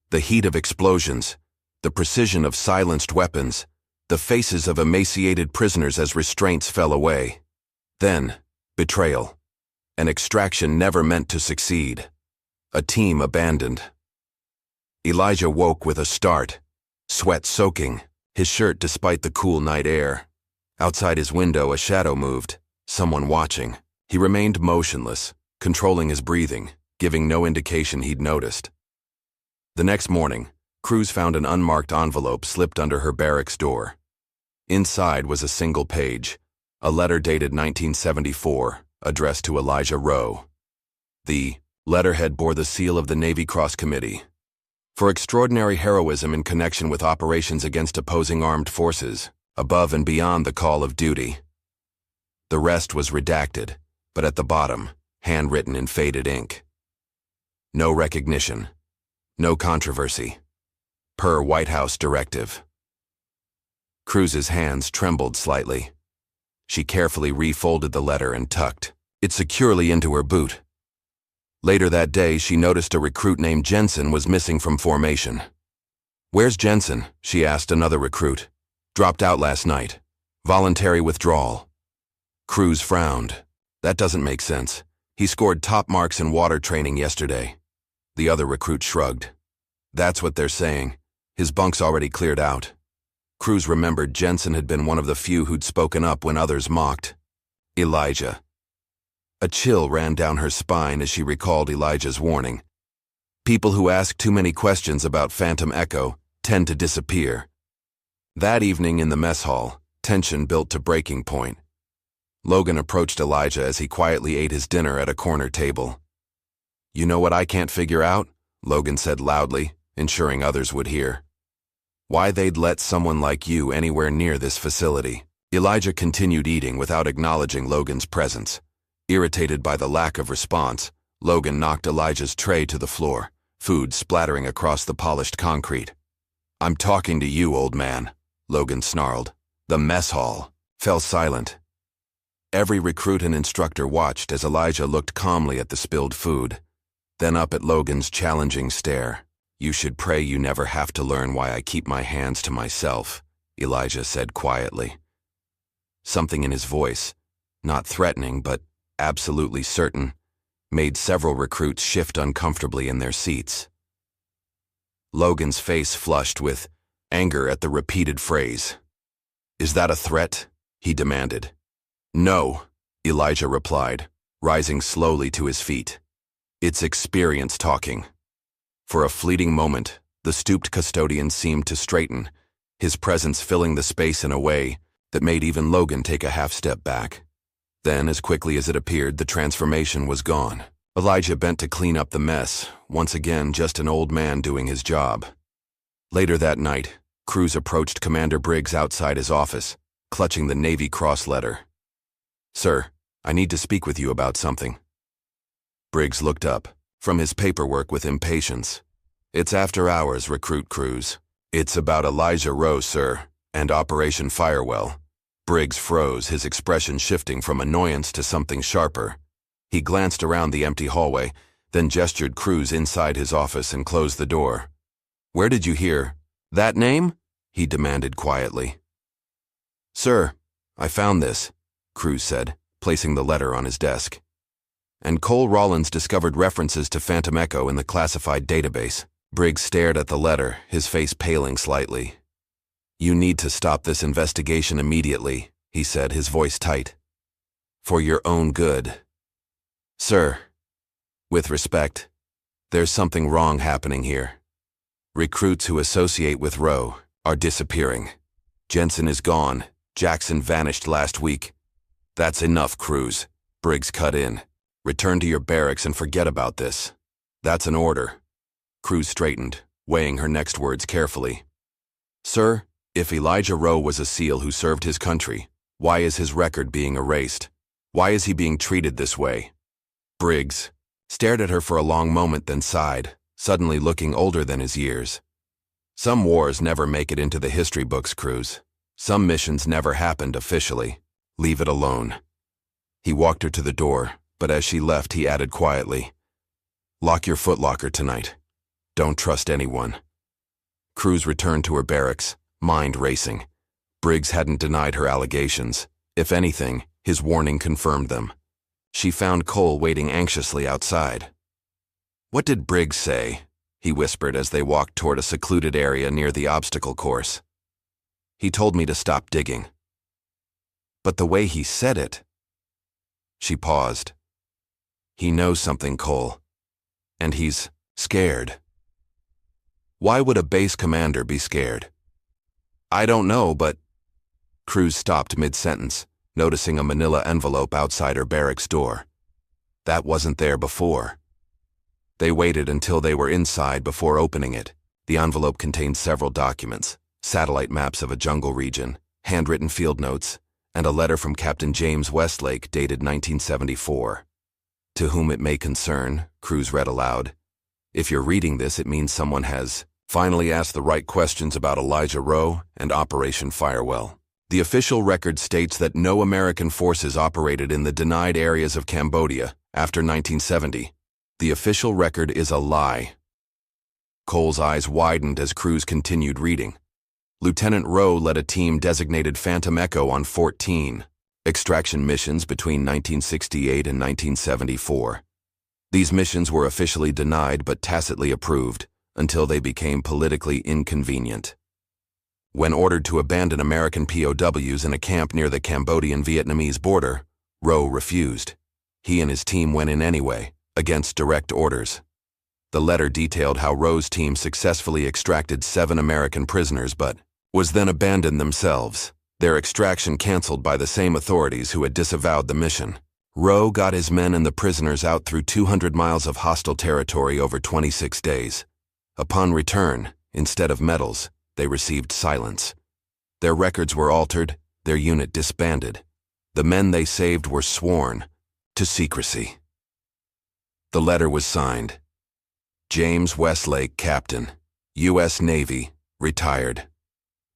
The heat of explosions. The precision of silenced weapons. The faces of emaciated prisoners as restraints fell away. Then, betrayal. An extraction never meant to succeed. A team abandoned. Elijah woke with a start, sweat soaking, his shirt despite the cool night air. Outside his window, a shadow moved, someone watching. He remained motionless, controlling his breathing, giving no indication he'd noticed. The next morning, Cruz found an unmarked envelope slipped under her barracks door. Inside was a single page, a letter dated 1974, addressed to Elijah Rowe. The letterhead bore the seal of the Navy Cross Committee. For extraordinary heroism in connection with operations against opposing armed forces, above and beyond the call of duty. The rest was redacted, but at the bottom, handwritten in faded ink. No recognition. No controversy. Per White House directive. Cruz's hands trembled slightly. She carefully refolded the letter and tucked it securely into her boot. Later that day, she noticed a recruit named Jensen was missing from formation. "Where's Jensen?" she asked another recruit. "Dropped out last night. Voluntary withdrawal." Cruz frowned. "That doesn't make sense. He scored top marks in water training yesterday." The other recruit shrugged. "That's what they're saying. His bunk's already cleared out." Cruz remembered Jensen had been one of the few who'd spoken up when others mocked. Elijah. A chill ran down her spine as she recalled Elijah's warning. People who ask too many questions about Phantom Echo tend to disappear. That evening in the mess hall, tension built to breaking point. Logan approached Elijah as he quietly ate his dinner at a corner table. "You know what I can't figure out?" Logan said loudly, ensuring others would hear. "Why they'd let someone like you anywhere near this facility." Elijah continued eating without acknowledging Logan's presence. Irritated by the lack of response, Logan knocked Elijah's tray to the floor, food splattering across the polished concrete. "I'm talking to you, old man," Logan snarled. The mess hall fell silent. Every recruit and instructor watched as Elijah looked calmly at the spilled food, then up at Logan's challenging stare. "You should pray you never have to learn why I keep my hands to myself," Elijah said quietly. Something in his voice, not threatening but absolutely certain, made several recruits shift uncomfortably in their seats. Logan's face flushed with anger at the repeated phrase. "Is that a threat?" he demanded. "No," Elijah replied, rising slowly to his feet. "It's experience talking." For a fleeting moment, the stooped custodian seemed to straighten, his presence filling the space in a way that made even Logan take a half-step back. Then, as quickly as it appeared, the transformation was gone. Elijah bent to clean up the mess, once again just an old man doing his job. Later that night, Cruz approached Commander Briggs outside his office, clutching the Navy Cross letter. "Sir, I need to speak with you about something." Briggs looked up from his paperwork with impatience. "It's after hours, Recruit Cruz. It's about Elijah Rowe, sir, and Operation Firewell." Briggs froze, his expression shifting from annoyance to something sharper. He glanced around the empty hallway, then gestured Cruz inside his office and closed the door. "Where did you hear that name?" he demanded quietly. "Sir, I found this," Cruz said, placing the letter on his desk. "And Cole Rollins discovered references to Phantom Echo in the classified database." Briggs stared at the letter, his face paling slightly. "You need to stop this investigation immediately," he said, his voice tight. "For your own good. Sir, with respect, there's something wrong happening here. Recruits who associate with Rowe are disappearing. Jensen is gone. Jackson vanished last week." "That's enough, Cruz," Briggs cut in. "Return to your barracks and forget about this. That's an order." Cruz straightened, weighing her next words carefully. "Sir, if Elijah Rowe was a SEAL who served his country, why is his record being erased? Why is he being treated this way?" Briggs stared at her for a long moment, then sighed, suddenly looking older than his years. "Some wars never make it into the history books, Cruz. Some missions never happened officially. Leave it alone." He walked her to the door, but as she left, he added quietly, "Lock your footlocker tonight. Don't trust anyone." Cruz returned to her barracks, mind racing. Briggs hadn't denied her allegations. If anything, his warning confirmed them. She found Cole waiting anxiously outside. "What did Briggs say?" he whispered as they walked toward a secluded area near the obstacle course. "He told me to stop digging." "But the way he said it—" She paused. "He knows something, Cole. And he's scared." "Why would a base commander be scared?" "I don't know, but—" Cruz stopped mid-sentence, noticing a manila envelope outside her barracks door. That wasn't there before. They waited until they were inside before opening it. The envelope contained several documents, satellite maps of a jungle region, handwritten field notes, and a letter from Captain James Westlake dated 1974. "To whom it may concern," Cruz read aloud. "If you're reading this, it means someone has finally asked the right questions about Elijah Rowe and Operation Firewall. The official record states that no American forces operated in the denied areas of Cambodia after 1970. The official record is a lie." Cole's eyes widened as Cruz continued reading. Lieutenant Rowe led a team designated Phantom Echo on 14 extraction missions between 1968 and 1974. These missions were officially denied but tacitly approved until they became politically inconvenient. When ordered to abandon American POWs in a camp near the Cambodian-Vietnamese border, Rowe refused. He and his team went in anyway, against direct orders. The letter detailed how Rowe's team successfully extracted 7 American prisoners but was then abandoned themselves, their extraction canceled by the same authorities who had disavowed the mission. Rowe got his men and the prisoners out through 200 miles of hostile territory over 26 days. Upon return, instead of medals, they received silence. Their records were altered, their unit disbanded. The men they saved were sworn to secrecy. The letter was signed, James Westlake, Captain, U.S. Navy, retired.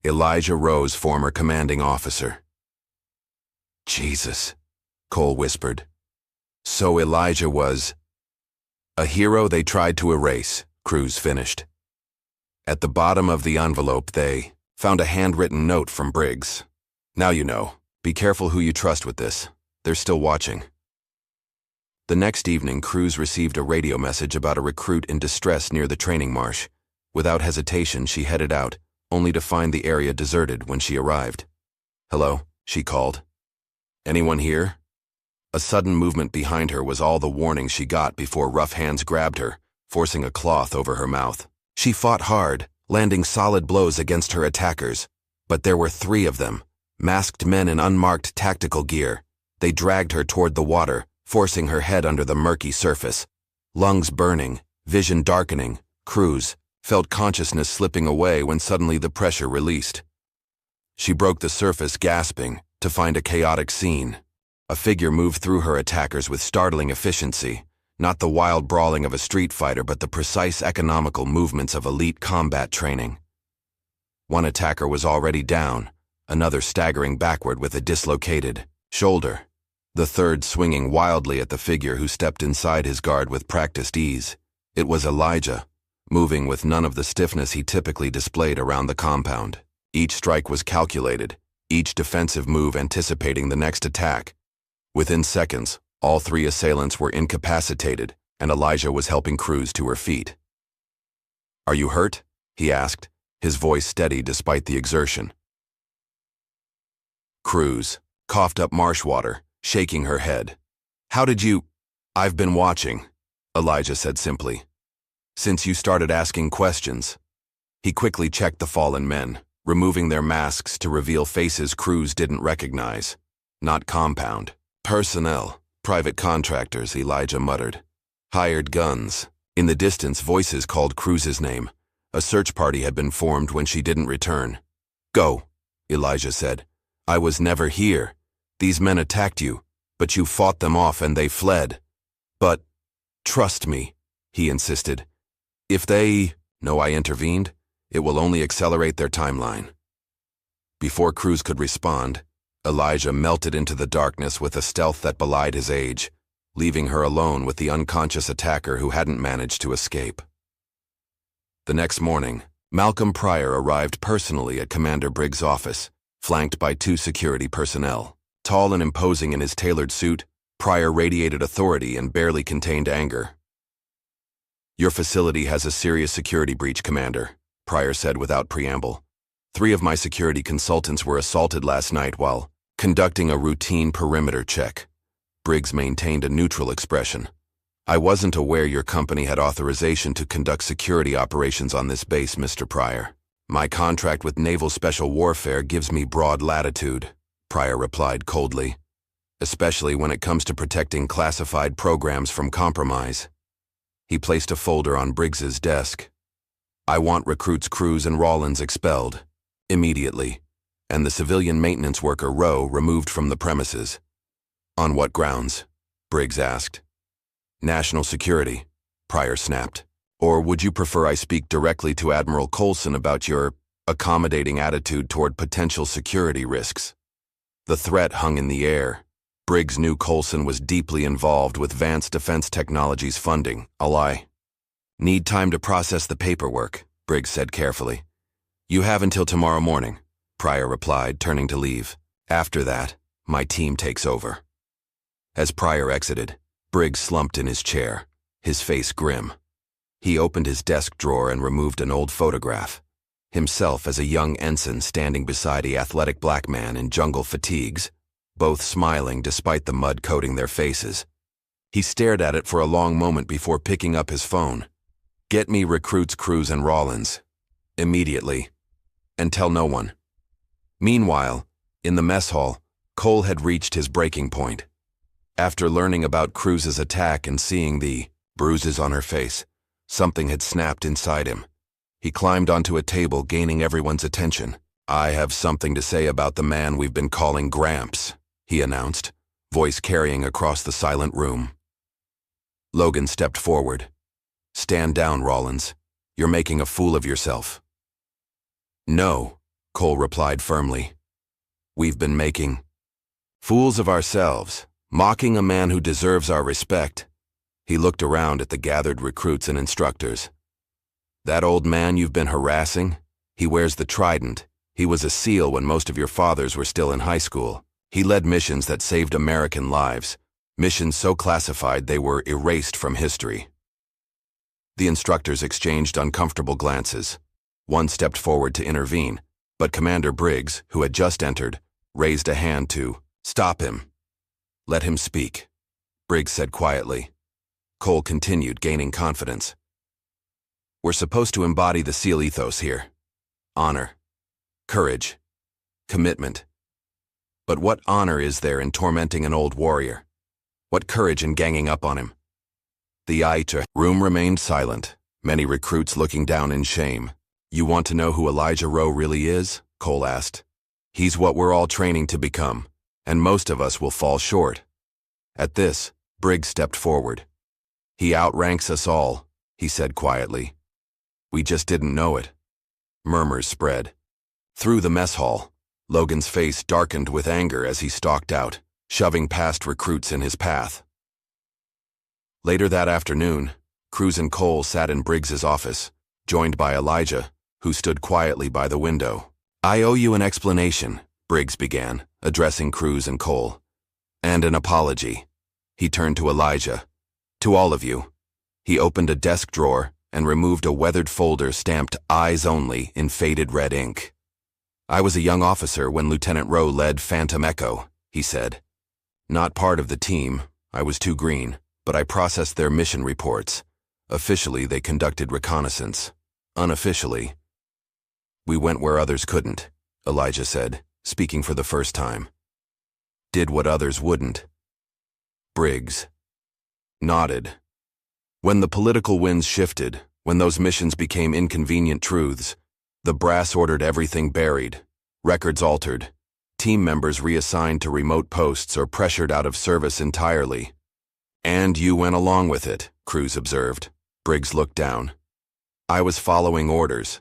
Elijah Rowe's former commanding officer. "Jesus," Cole whispered. "So Elijah was a hero they tried to erase," Cruz finished. At the bottom of the envelope, they found a handwritten note from Briggs. "Now you know. Be careful who you trust with this. They're still watching." The next evening, Cruz received a radio message about a recruit in distress near the training marsh. Without hesitation, she headed out, only to find the area deserted when she arrived. "Hello," she called. "Anyone here?" A sudden movement behind her was all the warning she got before rough hands grabbed her, forcing a cloth over her mouth. She fought hard, landing solid blows against her attackers. But there were 3 of them, masked men in unmarked tactical gear. They dragged her toward the water, forcing her head under the murky surface. Lungs burning, vision darkening, Cruz felt consciousness slipping away when suddenly the pressure released. She broke the surface, gasping, to find a chaotic scene. A figure moved through her attackers with startling efficiency. Not the wild brawling of a street fighter, but the precise, economical movements of elite combat training. One attacker was already down, another staggering backward with a dislocated shoulder, the third swinging wildly at the figure who stepped inside his guard with practiced ease. It was Elijah, moving with none of the stiffness he typically displayed around the compound. Each strike was calculated, each defensive move anticipating the next attack. Within seconds, all 3 assailants were incapacitated, and Elijah was helping Cruz to her feet. "Are you hurt?" he asked, his voice steady despite the exertion. Cruz coughed up marsh water, shaking her head. "How did you—" "I've been watching," Elijah said simply. "Since you started asking questions." He quickly checked the fallen men, removing their masks to reveal faces Cruz didn't recognize. "Not compound. Personnel. Private contractors," Elijah muttered. "Hired guns." In the distance, voices called Cruz's name. A search party had been formed when she didn't return. "Go," Elijah said. "I was never here. These men attacked you, but you fought them off and they fled." "But trust me," he insisted. "If they—" "No," I intervened. "It will only accelerate their timeline." Before Cruz could respond, Elijah melted into the darkness with a stealth that belied his age, leaving her alone with the unconscious attacker who hadn't managed to escape. The next morning, Malcolm Pryor arrived personally at Commander Briggs' office, flanked by 2 security personnel. Tall and imposing in his tailored suit, Pryor radiated authority and barely contained anger. "Your facility has a serious security breach, Commander," Pryor said without preamble. 3 of my security consultants were assaulted last night while conducting a routine perimeter check. Briggs maintained a neutral expression. "I wasn't aware your company had authorization to conduct security operations on this base, Mr. Pryor. My contract with Naval Special Warfare gives me broad latitude," Pryor replied coldly, "especially when it comes to protecting classified programs from compromise." He placed a folder on Briggs's desk. "I want recruits Cruz and Rawlins expelled, immediately, and the civilian maintenance worker Rowe removed from the premises." "On what grounds?" Briggs asked. "National security," Pryor snapped. "Or would you prefer I speak directly to Admiral Coulson about your accommodating attitude toward potential security risks?" The threat hung in the air. Briggs knew Coulson was deeply involved with Vance Defense Technologies funding. "I need time to process the paperwork," Briggs said carefully. "You have until tomorrow morning," Pryor replied, turning to leave. "After that, my team takes over." As Pryor exited, Briggs slumped in his chair, his face grim. He opened his desk drawer and removed an old photograph. Himself as a young ensign standing beside an athletic black man in jungle fatigues, both smiling despite the mud coating their faces. He stared at it for a long moment before picking up his phone. "Get me recruits Cruz and Rawlins. Immediately. And tell no one." Meanwhile, in the mess hall, Cole had reached his breaking point. After learning about Cruz's attack and seeing the bruises on her face, something had snapped inside him. He climbed onto a table, gaining everyone's attention. "I have something to say about the man we've been calling Gramps," he announced, voice carrying across the silent room. Logan stepped forward. "Stand down, Rawlins. You're making a fool of yourself." "No," Cole replied firmly. "We've been making fools of ourselves, mocking a man who deserves our respect." He looked around at the gathered recruits and instructors. "That old man you've been harassing? He wears the trident. He was a SEAL when most of your fathers were still in high school. He led missions that saved American lives, missions so classified they were erased from history." The instructors exchanged uncomfortable glances. One stepped forward to intervene, but Commander Briggs, who had just entered, raised a hand to stop him. "Let him speak," Briggs said quietly. Cole continued, gaining confidence. "We're supposed to embody the SEAL ethos here. Honor, courage, commitment. But what honor is there in tormenting an old warrior? What courage in ganging up on him?" The room remained silent, many recruits looking down in shame. "You want to know who Elijah Rowe really is?" Cole asked. "He's what we're all training to become, and most of us will fall short." At this, Briggs stepped forward. "He outranks us all," he said quietly. "We just didn't know it." Murmurs spread. Through the mess hall, Logan's face darkened with anger as he stalked out, shoving past recruits in his path. Later that afternoon, Cruz and Cole sat in Briggs's office, joined by Elijah, who stood quietly by the window. "I owe you an explanation," Briggs began, addressing Cruz and Cole. "And an apology." He turned to Elijah. "To all of you." He opened a desk drawer, and removed a weathered folder stamped "Eyes Only" in faded red ink. "I was a young officer when Lieutenant Rowe led Phantom Echo," he said. "Not part of the team, I was too green, but I processed their mission reports. Officially, they conducted reconnaissance. Unofficially, we went where others couldn't," Elijah said, speaking for the first time. "Did what others wouldn't." Briggs nodded. When the political winds shifted, when those missions became inconvenient truths, the brass ordered everything buried, records altered, team members reassigned to remote posts or pressured out of service entirely. "And you went along with it," Cruz observed. Briggs looked down. "I was following orders.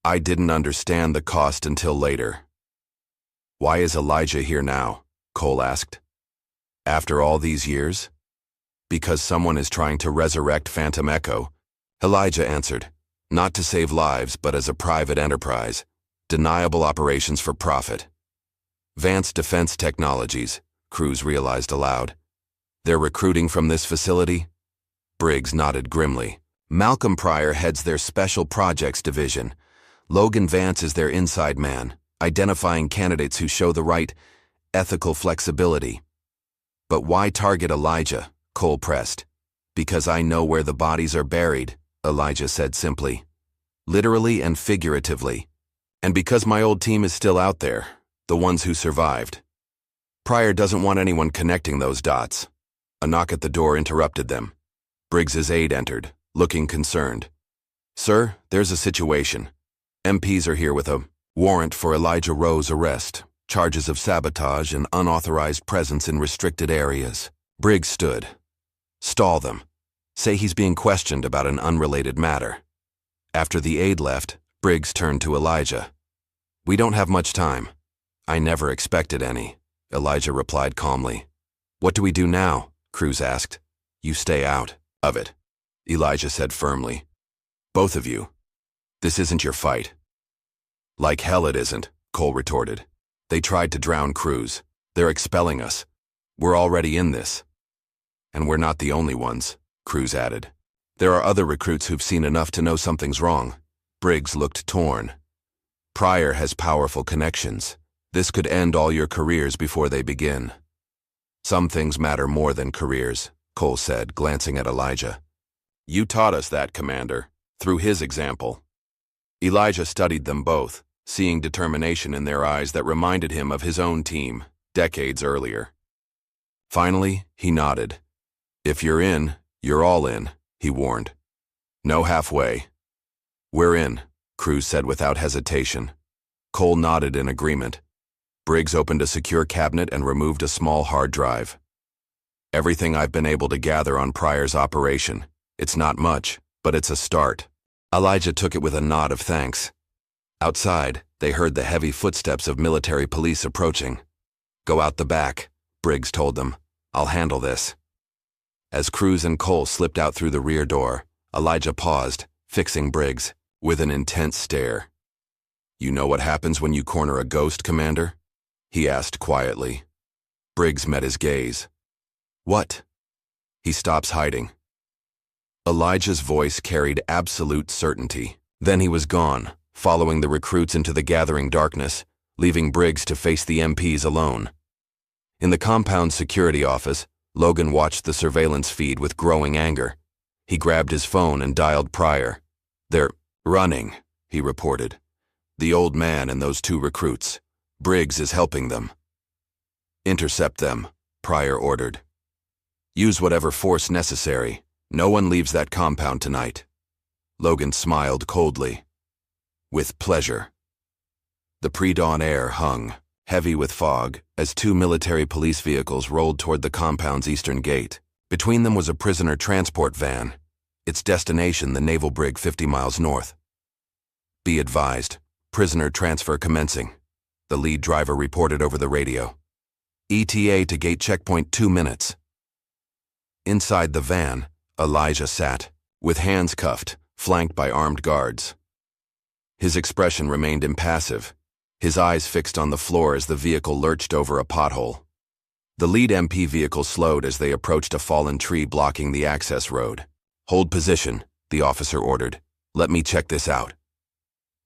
I didn't understand the cost until later." "Why is Elijah here now?" Cole asked. "After all these years?" "Because someone is trying to resurrect Phantom Echo," Elijah answered. "Not to save lives, but as a private enterprise. Deniable operations for profit." "Advanced defense technologies," Cruz realized aloud. "They're recruiting from this facility?" Briggs nodded grimly. "Malcolm Pryor heads their Special Projects Division. Logan Vance is their inside man, identifying candidates who show the right ethical flexibility." "But why target Elijah?" Cole pressed. "Because I know where the bodies are buried," Elijah said simply. "Literally and figuratively. And because my old team is still out there, the ones who survived. Pryor doesn't want anyone connecting those dots." A knock at the door interrupted them. Briggs's aide entered, looking concerned. "Sir, there's a situation. MPs are here with a warrant for Elijah Rowe's arrest, charges of sabotage and unauthorized presence in restricted areas." Briggs stood. "Stall them. Say he's being questioned about an unrelated matter." After the aide left, Briggs turned to Elijah. "We don't have much time." "I never expected any," Elijah replied calmly. "What do we do now?" Cruz asked. "You stay out of it," Elijah said firmly. "Both of you. This isn't your fight." "Like hell it isn't," Cole retorted. "They tried to drown Cruz. They're expelling us. We're already in this." "And we're not the only ones," Cruz added. "There are other recruits who've seen enough to know something's wrong." Briggs looked torn. "Pryor has powerful connections. This could end all your careers before they begin." "Some things matter more than careers," Cole said, glancing at Elijah. "You taught us that, Commander, through his example." Elijah studied them both, seeing determination in their eyes that reminded him of his own team, decades earlier. Finally, he nodded. "If you're in, you're all in," he warned. "No halfway." "We're in," Cruz said without hesitation. Cole nodded in agreement. Briggs opened a secure cabinet and removed a small hard drive. "Everything I've been able to gather on Pryor's operation. It's not much, but it's a start." Elijah took it with a nod of thanks. Outside, they heard the heavy footsteps of military police approaching. "Go out the back," Briggs told them. "I'll handle this." As Cruz and Cole slipped out through the rear door, Elijah paused, fixing Briggs, with an intense stare. "You know what happens when you corner a ghost, Commander?" he asked quietly. Briggs met his gaze. "What?" "He stops hiding." Elijah's voice carried absolute certainty. Then he was gone, following the recruits into the gathering darkness, leaving Briggs to face the MPs alone. In the compound security office, Logan watched the surveillance feed with growing anger. He grabbed his phone and dialed Pryor. "They're running," he reported. "The old man and those two recruits. Briggs is helping them." "Intercept them," Pryor ordered. "Use whatever force necessary. No one leaves that compound tonight." Logan smiled coldly. "With pleasure." The pre-dawn air hung, heavy with fog, as two military police vehicles rolled toward the compound's eastern gate. Between them was a prisoner transport van, its destination the naval brig 50 miles north. "Be advised, prisoner transfer commencing," the lead driver reported over the radio. "ETA to gate checkpoint 2 minutes." Inside the van, Elijah sat, with hands cuffed, flanked by armed guards. His expression remained impassive, his eyes fixed on the floor as the vehicle lurched over a pothole. The lead MP vehicle slowed as they approached a fallen tree blocking the access road. "Hold position," the officer ordered. "Let me check this out."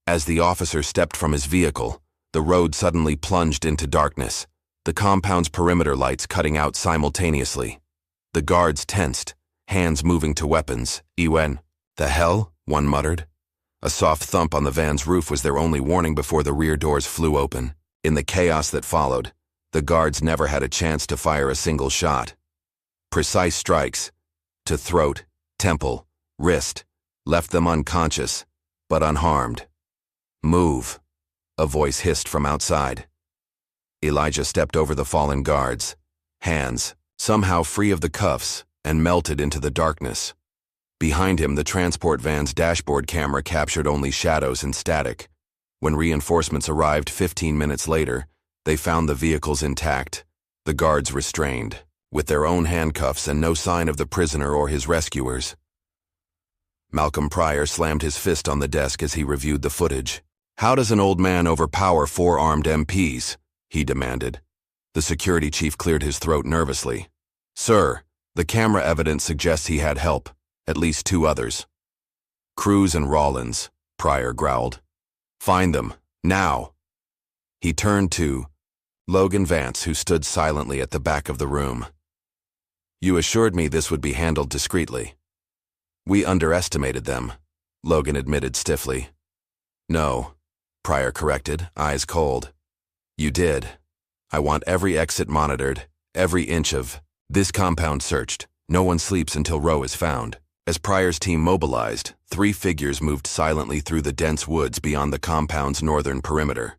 As the officer stepped from his vehicle, the road suddenly plunged into darkness, the compound's perimeter lights cutting out simultaneously. The guards tensed, hands moving to weapons. "Ewen, the hell?" one muttered. A soft thump on the van's roof was their only warning before the rear doors flew open. In the chaos that followed, the guards never had a chance to fire a single shot. Precise strikes, to throat, temple, wrist, left them unconscious, but unharmed. "Move," a voice hissed from outside. Elijah stepped over the fallen guards, hands, somehow free of the cuffs, and melted into the darkness. Behind him, the transport van's dashboard camera captured only shadows and static. When reinforcements arrived 15 minutes later, they found the vehicles intact, the guards restrained, with their own handcuffs and no sign of the prisoner or his rescuers. Malcolm Pryor slammed his fist on the desk as he reviewed the footage. "How does an old man overpower 4 armed MPs?" he demanded. The security chief cleared his throat nervously. "Sir, the camera evidence suggests he had help, at least 2 others." "Cruz and Rollins," Pryor growled. "Find them, now." He turned to Logan Vance, who stood silently at the back of the room. "You assured me this would be handled discreetly." "We underestimated them," Logan admitted stiffly. "No," Pryor corrected, eyes cold. "You did. I want every exit monitored, every inch of this compound searched. No one sleeps until Roe is found." As Pryor's team mobilized, 3 figures moved silently through the dense woods beyond the compound's northern perimeter.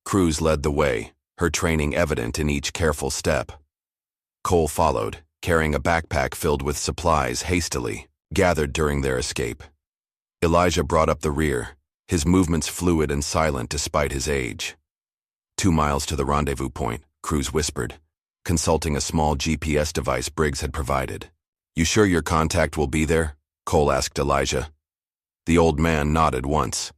Cruz led the way, her training evident in each careful step. Cole followed, carrying a backpack filled with supplies hastily gathered during their escape. Elijah brought up the rear, his movements fluid and silent despite his age. 2 miles to the rendezvous point, Cruz whispered, consulting a small GPS device Briggs had provided. "You sure your contact will be there?" Cole asked Elijah. The old man nodded once.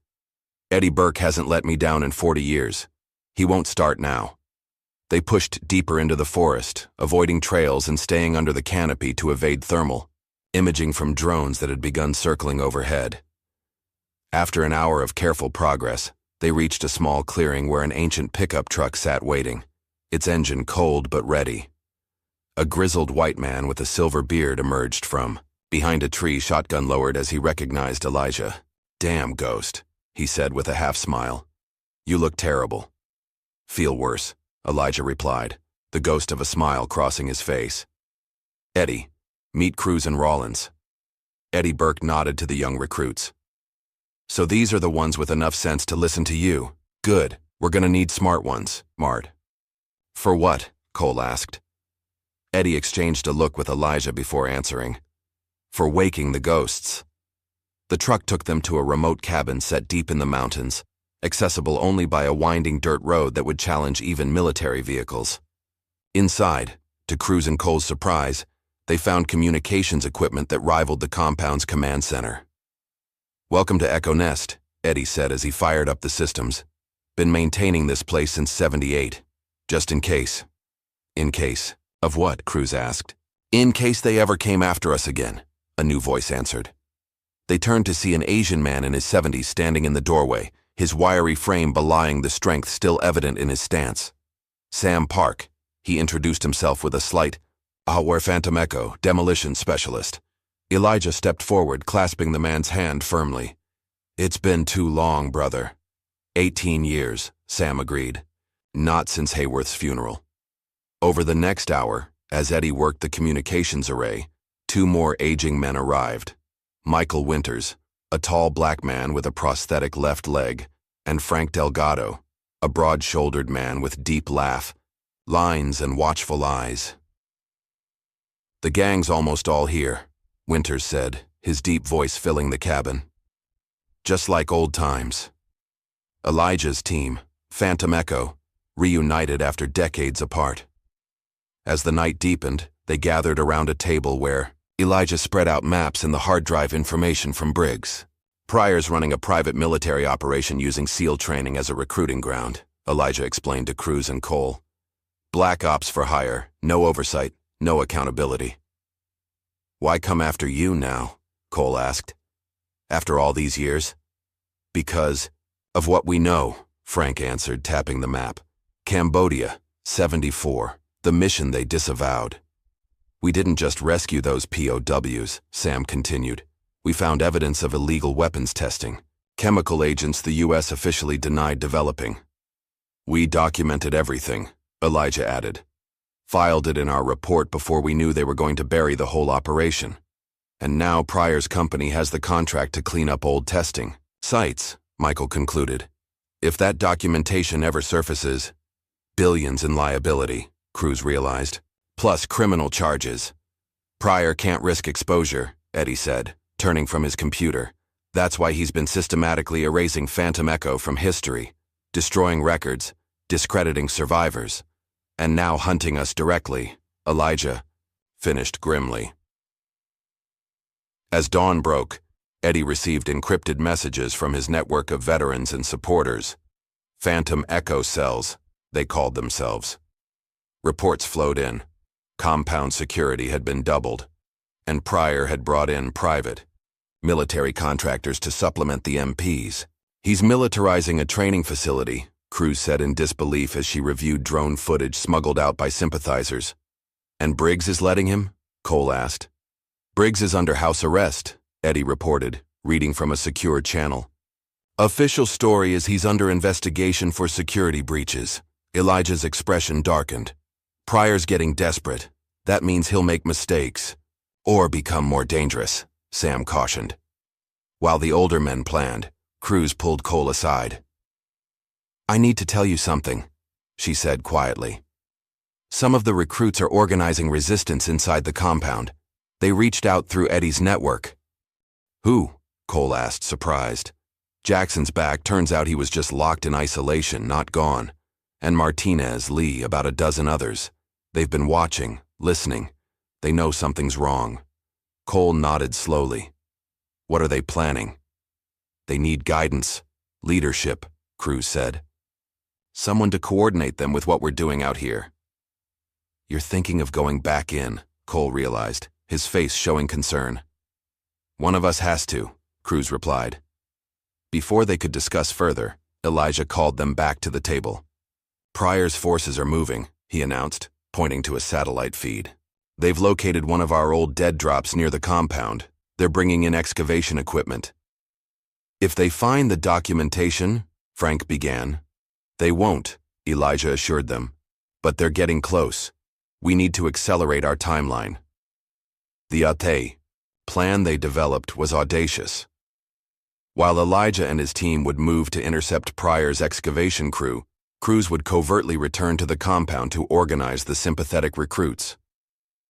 "Eddie Burke hasn't let me down in 40 years. He won't start now." They pushed deeper into the forest, avoiding trails and staying under the canopy to evade thermal, imaging from drones that had begun circling overhead. After an hour of careful progress, they reached a small clearing where an ancient pickup truck sat waiting, its engine cold but ready. A grizzled white man with a silver beard emerged from behind a tree, shotgun lowered as he recognized Elijah. "Damn, Ghost," he said with a half-smile. "You look terrible." "Feel worse," Elijah replied, the ghost of a smile crossing his face. "Eddie, meet Cruz and Rollins." Eddie Burke nodded to the young recruits. "So these are the ones with enough sense to listen to you. Good, we're gonna need smart ones, Mart." "For what?" Cole asked. Eddie exchanged a look with Elijah before answering. "For waking the ghosts." The truck took them to a remote cabin set deep in the mountains, accessible only by a winding dirt road that would challenge even military vehicles. Inside, to Cruz and Cole's surprise, they found communications equipment that rivaled the compound's command center. "Welcome to Echo Nest," Eddie said as he fired up the systems. "Been maintaining this place since '78, just in case." "In case of what?" Cruz asked. "In case they ever came after us again," a new voice answered. They turned to see an Asian man in his 70s standing in the doorway, his wiry frame belying the strength still evident in his stance. "Sam Park," he introduced himself with a slight, "We're Phantom Echo, demolition specialist." Elijah stepped forward, clasping the man's hand firmly. "It's been too long, brother." 18 years, Sam agreed. "Not since Hayworth's funeral." Over the next hour, as Eddie worked the communications array, 2 more aging men arrived. Michael Winters, a tall black man with a prosthetic left leg, and Frank Delgado, a broad-shouldered man with deep laugh, lines and watchful eyes. "The gang's almost all here," Winters said, his deep voice filling the cabin. "Just like old times." Elijah's team, Phantom Echo, reunited after decades apart. As the night deepened, they gathered around a table where Elijah spread out maps and the hard drive information from Briggs. "Pryor's running a private military operation using SEAL training as a recruiting ground," Elijah explained to Cruz and Cole. "Black ops for hire, no oversight, no accountability." "Why come after you now?" Cole asked. after all these years? Because of what we know, Frank answered, tapping the map. Cambodia, 74, the mission they disavowed. We didn't just rescue those POWs, Sam continued. We found evidence of illegal weapons testing, chemical agents the U.S. officially denied developing. We documented everything, Elijah added. Filed it in our report before we knew they were going to bury the whole operation. And now Pryor's company has the contract to clean up old testing sites, Michael concluded. If that documentation ever surfaces, billions in liability, Cruz realized, plus criminal charges. Pryor can't risk exposure, Eddie said, turning from his computer. That's why he's been systematically erasing Phantom Echo from history, destroying records, discrediting survivors, and now hunting us directly, Elijah finished grimly. As dawn broke, Eddie received encrypted messages from his network of veterans and supporters. Phantom Echo cells, they called themselves. Reports flowed in. Compound security had been doubled, and Pryor had brought in private, military contractors to supplement the MPs. He's militarizing a training facility, Cruz said in disbelief as she reviewed drone footage smuggled out by sympathizers. And Briggs is letting him? Cole asked. Briggs is under house arrest, Eddie reported, reading from a secure channel. Official story is he's under investigation for security breaches. Elijah's expression darkened. Pryor's getting desperate. That means he'll make mistakes. Or become more dangerous, Sam cautioned. While the older men planned, Cruz pulled Cole aside. I need to tell you something, she said quietly. Some of the recruits are organizing resistance inside the compound. They reached out through Eddie's network. Who? Cole asked, surprised. Jackson's back. Turns out he was just locked in isolation, not gone. And Martinez, Lee, about a dozen others. They've been watching, listening. They know something's wrong. Cole nodded slowly. What are they planning? They need guidance, leadership, Cruz said. Someone to coordinate them with what we're doing out here. You're thinking of going back in, Cole realized, his face showing concern. One of us has to, Cruz replied. Before they could discuss further, Elijah called them back to the table. Pryor's forces are moving, he announced, pointing to a satellite feed. They've located one of our old dead drops near the compound. They're bringing in excavation equipment. If they find the documentation, Frank began. They won't, Elijah assured them. But they're getting close. We need to accelerate our timeline. The plan they developed was audacious. While Elijah and his team would move to intercept Pryor's excavation crew, Cruz would covertly return to the compound to organize the sympathetic recruits.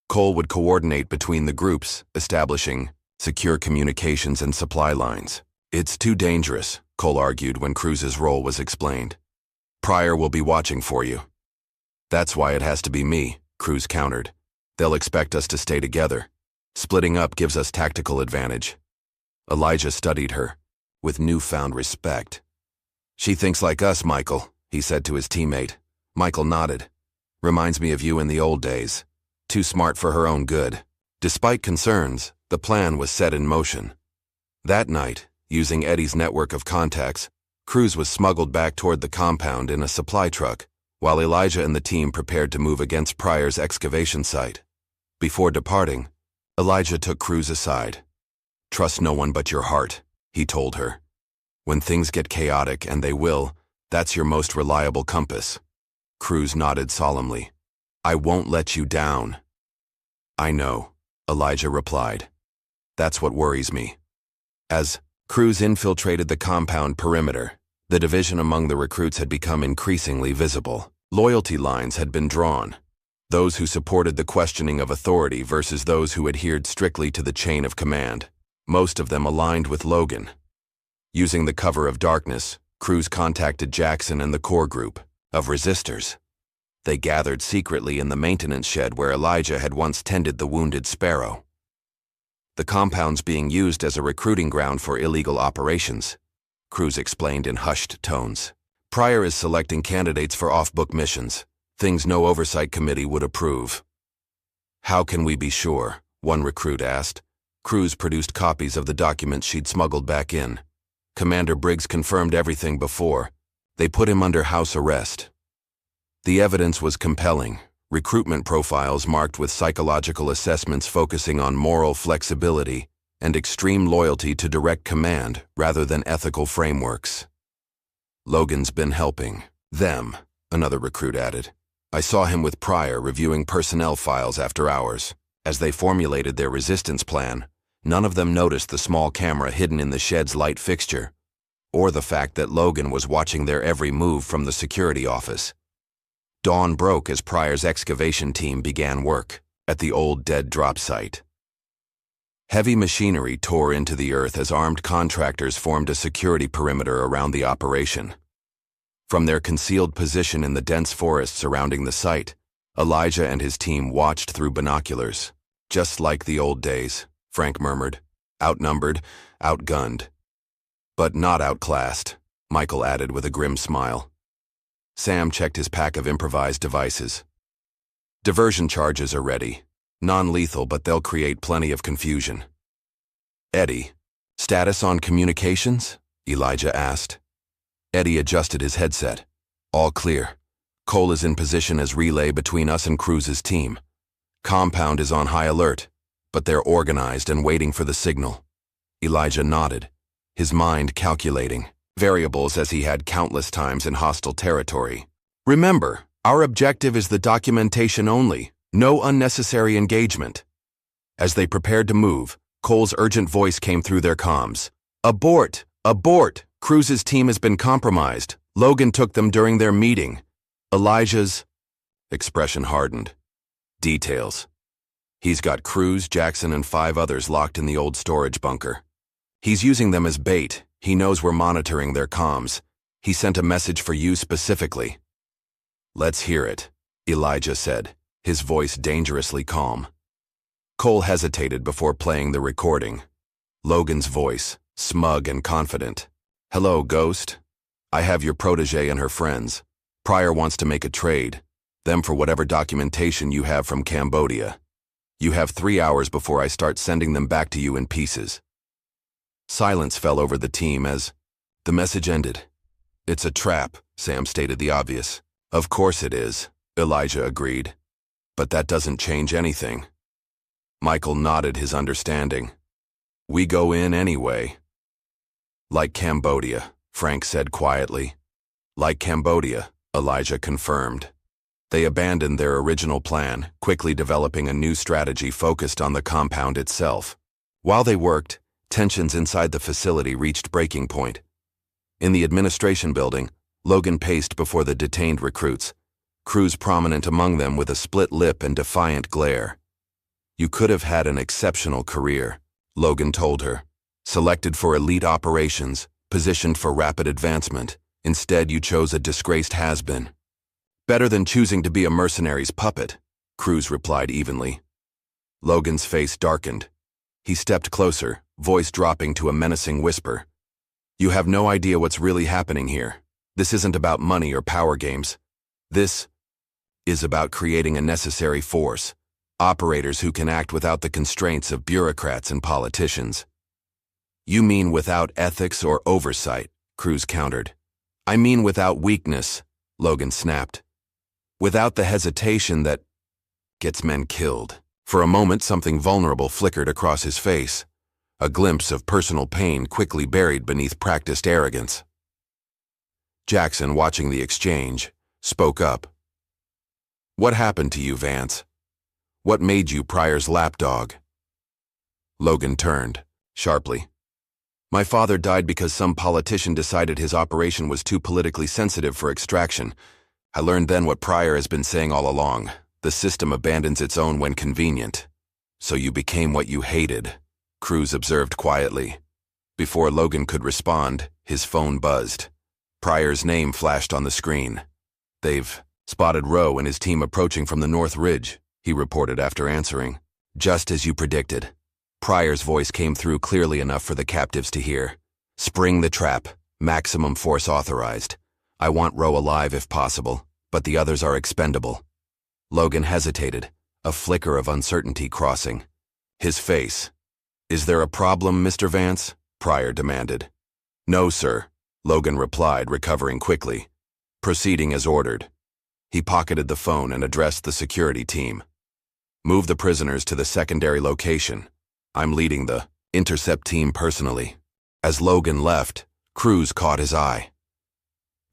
Cole would coordinate between the groups, establishing secure communications and supply lines. It's too dangerous, Cole argued when Cruz's role was explained. Pryor will be watching for you. That's why it has to be me, Cruz countered. They'll expect us to stay together. Splitting up gives us tactical advantage. Elijah studied her, with newfound respect. She thinks like us, Michael, he said to his teammate. Michael nodded. Reminds me of you in the old days. Too smart for her own good. Despite concerns, the plan was set in motion. That night, using Eddie's network of contacts, Cruz was smuggled back toward the compound in a supply truck, while Elijah and the team prepared to move against Pryor's excavation site. Before departing, Elijah took Cruz aside. Trust no one but your heart, he told her. When things get chaotic, and they will, that's your most reliable compass. Cruz nodded solemnly. I won't let you down. I know, Elijah replied. That's what worries me. As Cruz infiltrated the compound perimeter, the division among the recruits had become increasingly visible. Loyalty lines had been drawn. Those who supported the questioning of authority versus those who adhered strictly to the chain of command. Most of them aligned with Logan. Using the cover of darkness, Cruz contacted Jackson and the core group of resistors. They gathered secretly in the maintenance shed where Elijah had once tended the wounded Sparrow. The compound's being used as a recruiting ground for illegal operations, Cruz explained in hushed tones. Pryor is selecting candidates for off-book missions, things no oversight committee would approve. How can we be sure? One recruit asked. Cruz produced copies of the documents she'd smuggled back in. Commander Briggs confirmed everything before. They put him under house arrest. The evidence was compelling. Recruitment profiles marked with psychological assessments focusing on moral flexibility and extreme loyalty to direct command rather than ethical frameworks. Logan's been helping them, another recruit added. I saw him with Pryor reviewing personnel files after hours. As they formulated their resistance plan, none of them noticed the small camera hidden in the shed's light fixture, or the fact that Logan was watching their every move from the security office. Dawn broke as Pryor's excavation team began work at the old dead drop site. Heavy machinery tore into the earth as armed contractors formed a security perimeter around the operation. From their concealed position in the dense forest surrounding the site, Elijah and his team watched through binoculars. Just like the old days, Frank murmured. Outnumbered, outgunned. But not outclassed, Michael added with a grim smile. Sam checked his pack of improvised devices. Diversion charges are ready. Non-lethal, but they'll create plenty of confusion. Eddie, status on communications? Elijah asked. Eddie adjusted his headset. All clear. Cole is in position as relay between us and Cruz's team. Compound is on high alert, but they're organized and waiting for the signal. Elijah nodded, his mind calculating variables as he had countless times in hostile territory. Remember, our objective is the documentation only. No unnecessary engagement. As they prepared to move, Cole's urgent voice came through their comms. Abort! Abort! Cruz's team has been compromised. Logan took them during their meeting. Elijah's expression hardened. Details. He's got Cruz, Jackson, and 5 others locked in the old storage bunker. He's using them as bait. He knows we're monitoring their comms. He sent a message for you specifically. Let's hear it, Elijah said, his voice dangerously calm. Cole hesitated before playing the recording. Logan's voice, smug and confident. Hello, Ghost. I have your protege and her friends. Pryor wants to make a trade, them for whatever documentation you have from Cambodia. You have 3 hours before I start sending them back to you in pieces. Silence fell over the team as the message ended. It's a trap, Sam stated the obvious. Of course it is, Elijah agreed. But that doesn't change anything. Michael nodded his understanding. We go in anyway. Like Cambodia, Frank said quietly. Like Cambodia, Elijah confirmed. They abandoned their original plan, quickly developing a new strategy focused on the compound itself. While they worked, tensions inside the facility reached breaking point. In the administration building, Logan paced before the detained recruits, Cruz prominent among them with a split lip and defiant glare. You could have had an exceptional career, Logan told her. Selected for elite operations, positioned for rapid advancement. Instead, you chose a disgraced has-been. Better than choosing to be a mercenary's puppet, Cruz replied evenly. Logan's face darkened. He stepped closer, voice dropping to a menacing whisper. You have no idea what's really happening here. This isn't about money or power games. This is about creating a necessary force, operators who can act without the constraints of bureaucrats and politicians. You mean without ethics or oversight, Cruz countered. I mean without weakness, Logan snapped. Without the hesitation that gets men killed. For a moment, something vulnerable flickered across his face, a glimpse of personal pain quickly buried beneath practiced arrogance. Jackson, watching the exchange, spoke up. What happened to you, Vance? What made you Pryor's lapdog? Logan turned, sharply. My father died because some politician decided his operation was too politically sensitive for extraction. I learned then what Pryor has been saying all along. The system abandons its own when convenient. So you became what you hated, Cruz observed quietly. Before Logan could respond, his phone buzzed. Pryor's name flashed on the screen. They've spotted Rowe and his team approaching from the North Ridge, he reported after answering. Just as you predicted. Pryor's voice came through clearly enough for the captives to hear. Spring the trap. Maximum force authorized. I want Rowe alive if possible, but the others are expendable. Logan hesitated, a flicker of uncertainty crossing his face. "Is there a problem, Mr. Vance?" Pryor demanded. "No, sir," Logan replied, recovering quickly. Proceeding as ordered. He pocketed the phone and addressed the security team. "Move the prisoners to the secondary location. I'm leading the intercept team personally." As Logan left, Cruz caught his eye.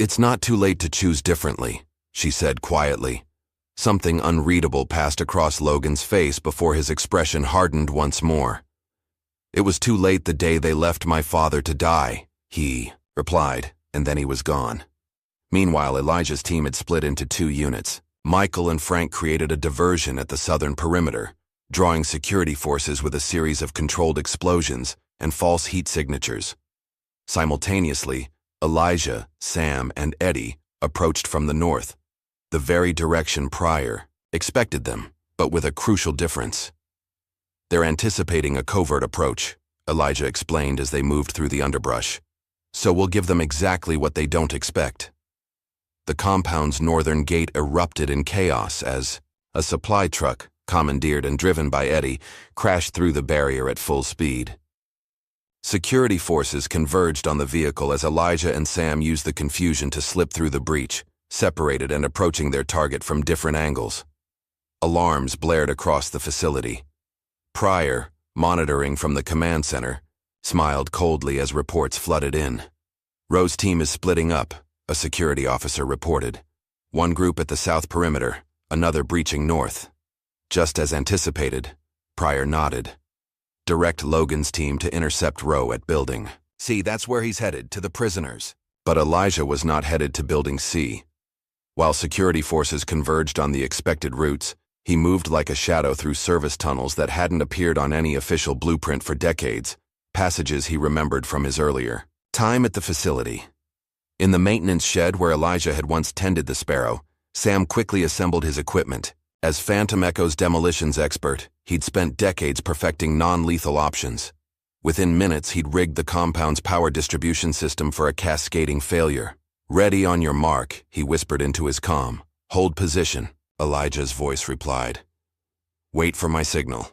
"It's not too late to choose differently," she said quietly. Something unreadable passed across Logan's face before his expression hardened once more. "It was too late the day they left my father to die," he replied, and then he was gone. Meanwhile, Elijah's team had split into 2 units. Michael and Frank created a diversion at the southern perimeter, drawing security forces with a series of controlled explosions and false heat signatures. Simultaneously, Elijah, Sam, and Eddie approached from the north, the very direction Pryor expected them, but with a crucial difference. "They're anticipating a covert approach," Elijah explained as they moved through the underbrush. "So we'll give them exactly what they don't expect." The compound's northern gate erupted in chaos as a supply truck, commandeered and driven by Eddie, crashed through the barrier at full speed. Security forces converged on the vehicle as Elijah and Sam used the confusion to slip through the breach, separated and approaching their target from different angles. Alarms blared across the facility. Pryor, monitoring from the command center, smiled coldly as reports flooded in. "Rowe's team is splitting up," a security officer reported. "One group at the south perimeter, another breaching north." "Just as anticipated," Pryor nodded. "Direct Logan's team to intercept Rowe at Building C. That's where he's headed, to the prisoners." But Elijah was not headed to Building C. While security forces converged on the expected routes, he moved like a shadow through service tunnels that hadn't appeared on any official blueprint for decades, passages he remembered from his earlier time at the facility. In the maintenance shed where Elijah had once tended the Sparrow, Sam quickly assembled his equipment. As Phantom Echo's demolitions expert, he'd spent decades perfecting non-lethal options. Within minutes, he'd rigged the compound's power distribution system for a cascading failure. "Ready on your mark," he whispered into his comm. "Hold position," Elijah's voice replied. "Wait for my signal."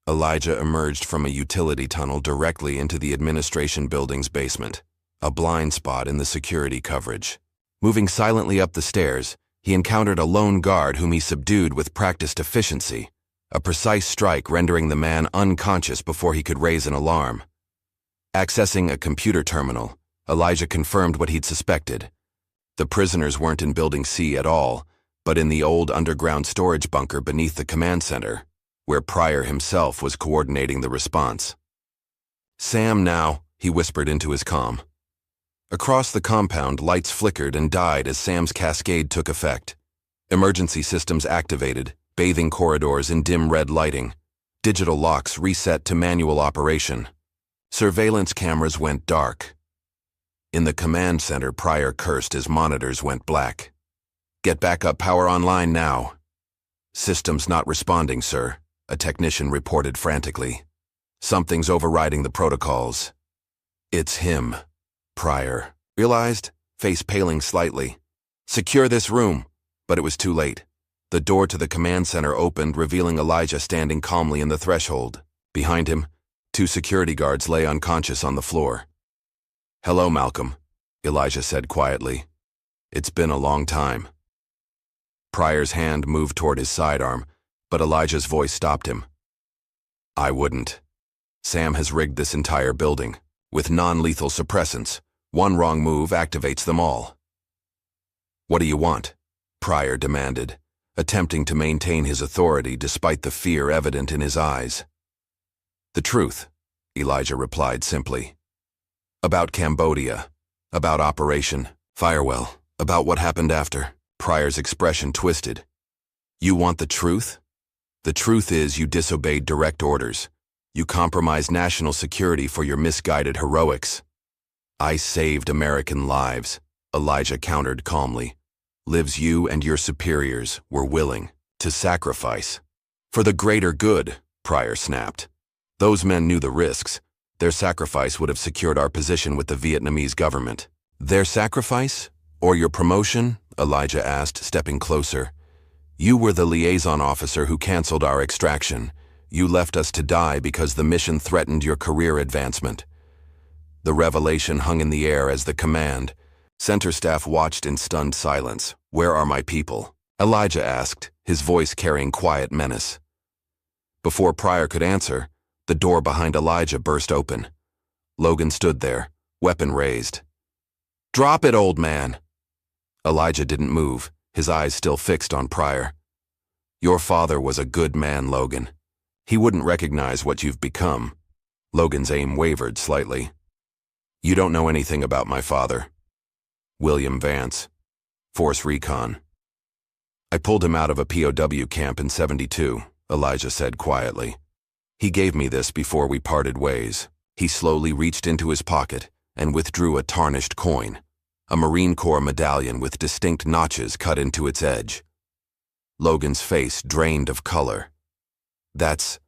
Elijah emerged from a utility tunnel directly into the administration building's basement, a blind spot in the security coverage. Moving silently up the stairs, he encountered a lone guard whom he subdued with practiced efficiency, a precise strike rendering the man unconscious before he could raise an alarm. Accessing a computer terminal, Elijah confirmed what he'd suspected. The prisoners weren't in Building C at all, but in the old underground storage bunker beneath the command center, where Pryor himself was coordinating the response. "Sam now," he whispered into his comm. Across the compound, lights flickered and died as Sam's cascade took effect. Emergency systems activated, bathing corridors in dim red lighting. Digital locks reset to manual operation. Surveillance cameras went dark. In the command center, Pryor cursed as monitors went black. "Get backup power online now." "Systems not responding, sir," a technician reported frantically. "Something's overriding the protocols." "It's him," Pryor realized, face paling slightly. "Secure this room," but it was too late. The door to the command center opened, revealing Elijah standing calmly in the threshold. Behind him, 2 security guards lay unconscious on the floor. "Hello, Malcolm," Elijah said quietly. "It's been a long time." Pryor's hand moved toward his sidearm, but Elijah's voice stopped him. "I wouldn't. Sam has rigged this entire building, with non-lethal suppressants. One wrong move activates them all." "What do you want?" Pryor demanded, attempting to maintain his authority despite the fear evident in his eyes. "The truth," Elijah replied simply. "About Cambodia, about Operation Firewall, about what happened after." Pryor's expression twisted. "You want the truth? The truth is you disobeyed direct orders. You compromised national security for your misguided heroics." "I saved American lives," Elijah countered calmly. "Lives you and your superiors were willing to sacrifice." "For the greater good," Pryor snapped. "Those men knew the risks. Their sacrifice would have secured our position with the Vietnamese government." "Their sacrifice? Or your promotion?" Elijah asked, stepping closer. "You were the liaison officer who canceled our extraction. You left us to die because the mission threatened your career advancement. The revelation hung in the air as the command. Center staff watched in stunned silence. Where are my people? Elijah asked, his voice carrying quiet menace. Before Pryor could answer, the door behind Elijah burst open. Logan stood there, weapon raised. "Drop it, old man!" Elijah didn't move, his eyes still fixed on Pryor. "Your father was a good man, Logan. He wouldn't recognize what you've become." Logan's aim wavered slightly. "You don't know anything about my father." "William Vance, Force Recon. I pulled him out of a POW camp in '72, Elijah said quietly. "He gave me this before we parted ways." He slowly reached into his pocket and withdrew a tarnished coin, a Marine Corps medallion with distinct notches cut into its edge. Logan's face drained of color. That's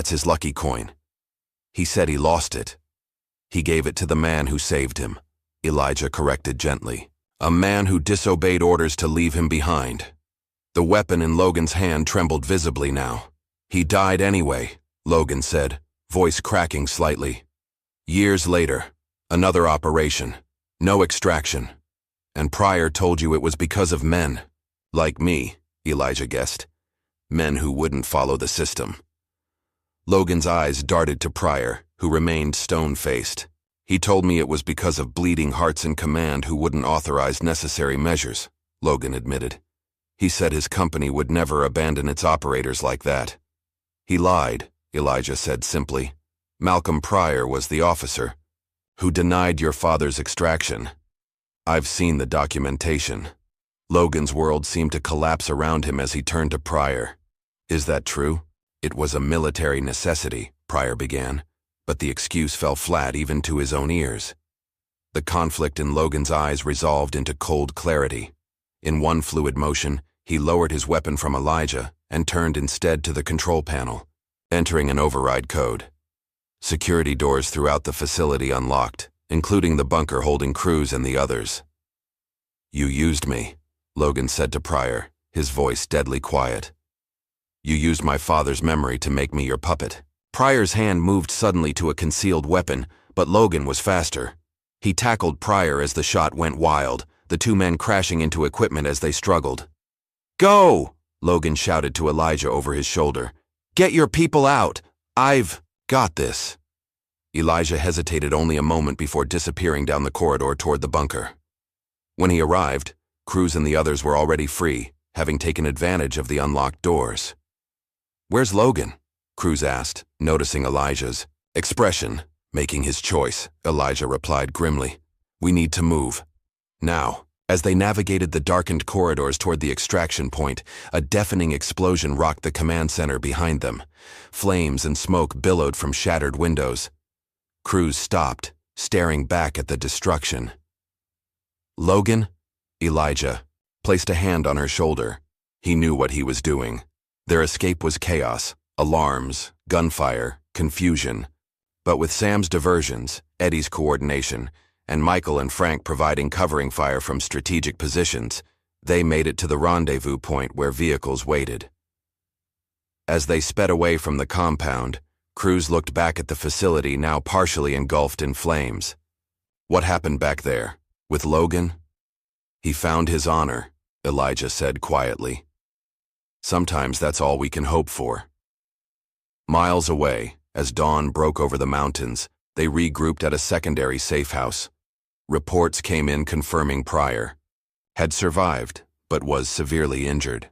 his lucky coin. He said he lost it. He gave it to the man who saved him," Elijah corrected gently. "A man who disobeyed orders to leave him behind." The weapon in Logan's hand trembled visibly now. "He died anyway," Logan said, voice cracking slightly. "Years later, another operation, no extraction. And Pryor told you it was because of men. Like me," Elijah guessed. "Men who wouldn't follow the system." Logan's eyes darted to Pryor, who remained stone-faced. "He told me it was because of bleeding hearts in command who wouldn't authorize necessary measures," Logan admitted. "He said his company would never abandon its operators like that." "He lied," Elijah said simply. "Malcolm Pryor was the officer who denied your father's extraction. I've seen the documentation." Logan's world seemed to collapse around him as he turned to Pryor. "Is that true?" "It was a military necessity," Pryor began, but the excuse fell flat even to his own ears. The conflict in Logan's eyes resolved into cold clarity. In one fluid motion, he lowered his weapon from Elijah and turned instead to the control panel, entering an override code. Security doors throughout the facility unlocked, including the bunker holding Cruz and the others. "You used me," Logan said to Pryor, his voice deadly quiet. "You used my father's memory to make me your puppet." Pryor's hand moved suddenly to a concealed weapon, but Logan was faster. He tackled Pryor as the shot went wild, the two men crashing into equipment as they struggled. "Go!" Logan shouted to Elijah over his shoulder. "Get your people out! I've got this." Elijah hesitated only a moment before disappearing down the corridor toward the bunker. When he arrived, Cruz and the others were already free, having taken advantage of the unlocked doors. "Where's Logan?" Cruz asked, noticing Elijah's expression. "Making his choice," Elijah replied grimly. "We need to move. Now." As they navigated the darkened corridors toward the extraction point, a deafening explosion rocked the command center behind them. Flames and smoke billowed from shattered windows. Cruz stopped, staring back at the destruction. "Logan?" Elijah placed a hand on her shoulder. He knew what he was doing. Their escape was chaos, alarms, gunfire, confusion. But with Sam's diversions, Eddie's coordination, and Michael and Frank providing covering fire from strategic positions, they made it to the rendezvous point where vehicles waited. As they sped away from the compound, Cruz looked back at the facility now partially engulfed in flames. "What happened back there? With Logan?" "He found his honor," Elijah said quietly. "Sometimes that's all we can hope for." Miles away, as dawn broke over the mountains, they regrouped at a secondary safe house. Reports came in confirming Pryor had survived, but was severely injured.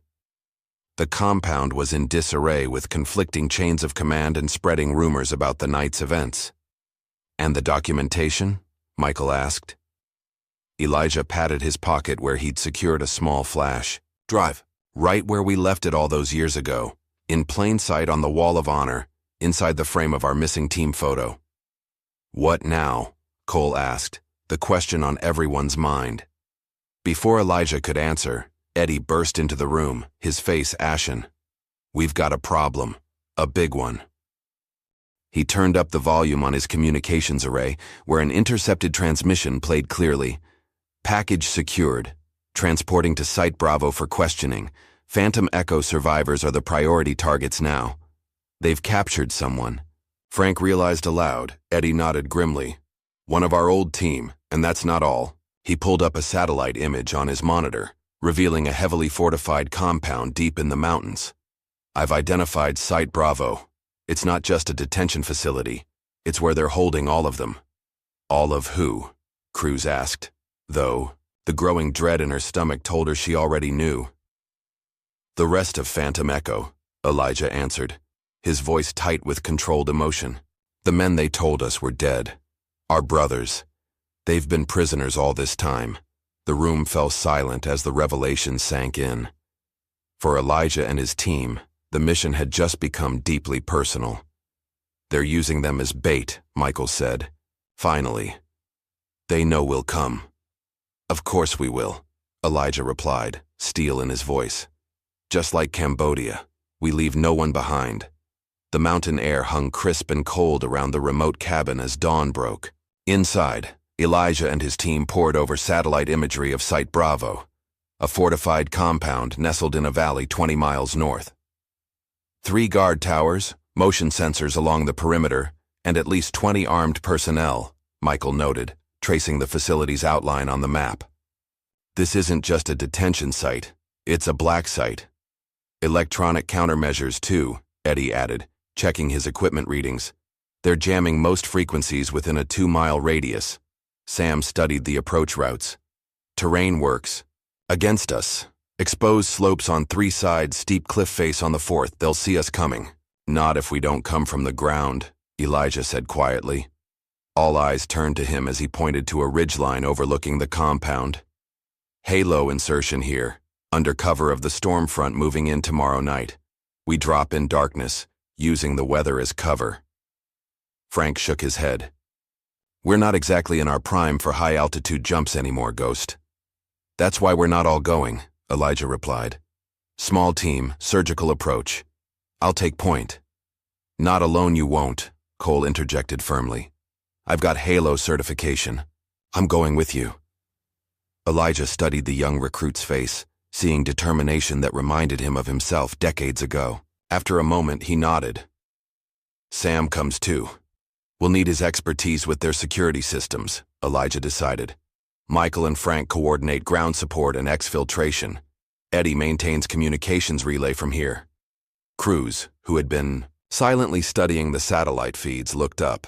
The compound was in disarray with conflicting chains of command and spreading rumors about the night's events. "And the documentation?" Michael asked. Elijah patted his pocket where he'd secured a small flash drive, right where we left it all those years ago, in plain sight on the wall of honor, inside the frame of our missing team photo. "What now?" Cole asked, the question on everyone's mind. Before Elijah could answer, Eddie burst into the room, his face ashen. "We've got a problem, a big one." He turned up the volume on his communications array, where an intercepted transmission played clearly. "Package secured. Transporting to Site Bravo for questioning. Phantom Echo survivors are the priority targets now." They've captured someone. Frank realized aloud. Eddie nodded grimly. One of our old team, and that's not all. He pulled up a satellite image on his monitor, revealing a heavily fortified compound deep in the mountains. I've identified Site Bravo. It's not just a detention facility. It's where they're holding all of them. All of who? Cruz asked, though the growing dread in her stomach told her she already knew. The rest of Phantom Echo, Elijah answered, his voice tight with controlled emotion. The men they told us were dead. Our brothers. They've been prisoners all this time. The room fell silent as the revelation sank in. For Elijah and his team, the mission had just become deeply personal. They're using them as bait, Michael said. Finally. They know we'll come. Of course we will, Elijah replied, steel in his voice. Just like Cambodia, we leave no one behind. The mountain air hung crisp and cold around the remote cabin as dawn broke. Inside, Elijah and his team pored over satellite imagery of Site Bravo, a fortified compound nestled in a valley 20 miles north. 3 guard towers, motion sensors along the perimeter, and at least 20 armed personnel, Michael noted, tracing the facility's outline on the map. This isn't just a detention site, it's a black site. Electronic countermeasures too, Eddie added, checking his equipment readings. They're jamming most frequencies within a 2-mile radius. Sam studied the approach routes. Terrain works. Against us. Exposed slopes on 3 sides, steep cliff face on the 4th. They'll see us coming. Not if we don't come from the ground, Elijah said quietly. All eyes turned to him as he pointed to a ridgeline overlooking the compound. Halo insertion here, under cover of the storm front moving in tomorrow night. We drop in darkness, using the weather as cover. Frank shook his head. We're not exactly in our prime for high-altitude jumps anymore, Ghost. That's why we're not all going, Elijah replied. Small team, surgical approach. I'll take point. Not alone you won't, Cole interjected firmly. I've got Halo certification. I'm going with you. Elijah studied the young recruit's face, seeing determination that reminded him of himself decades ago. After a moment, he nodded. Sam comes too. We'll need his expertise with their security systems, Elijah decided. Michael and Frank coordinate ground support and exfiltration. Eddie maintains communications relay from here. Cruz, who had been silently studying the satellite feeds, looked up.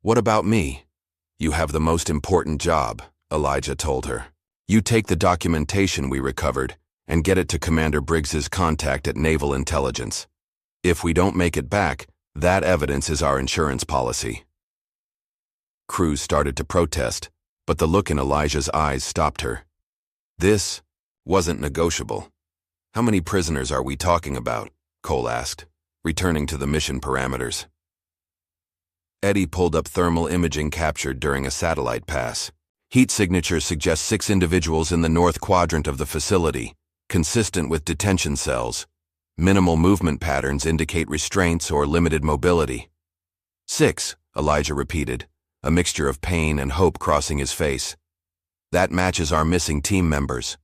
What about me? You have the most important job, Elijah told her. You take the documentation we recovered and get it to Commander Briggs's contact at Naval Intelligence. If we don't make it back, that evidence is our insurance policy. Cruz started to protest, but the look in Elijah's eyes stopped her. This wasn't negotiable. How many prisoners are we talking about? Cole asked, returning to the mission parameters. Eddie pulled up thermal imaging captured during a satellite pass. Heat signatures suggest 6 individuals in the north quadrant of the facility, consistent with detention cells. Minimal movement patterns indicate restraints or limited mobility. 6, Elijah repeated, a mixture of pain and hope crossing his face. That matches our missing team members.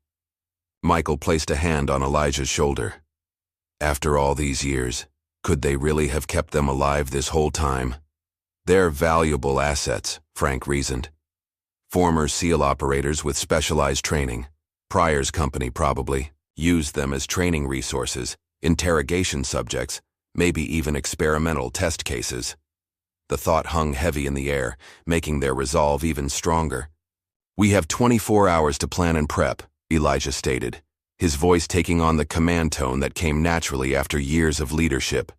Michael placed a hand on Elijah's shoulder. After all these years, could they really have kept them alive this whole time? They're valuable assets, Frank reasoned. Former SEAL operators with specialized training, Pryor's company probably, used them as training resources, interrogation subjects, maybe even experimental test cases. The thought hung heavy in the air, making their resolve even stronger. We have 24 hours to plan and prep, Elijah stated, his voice taking on the command tone that came naturally after years of leadership.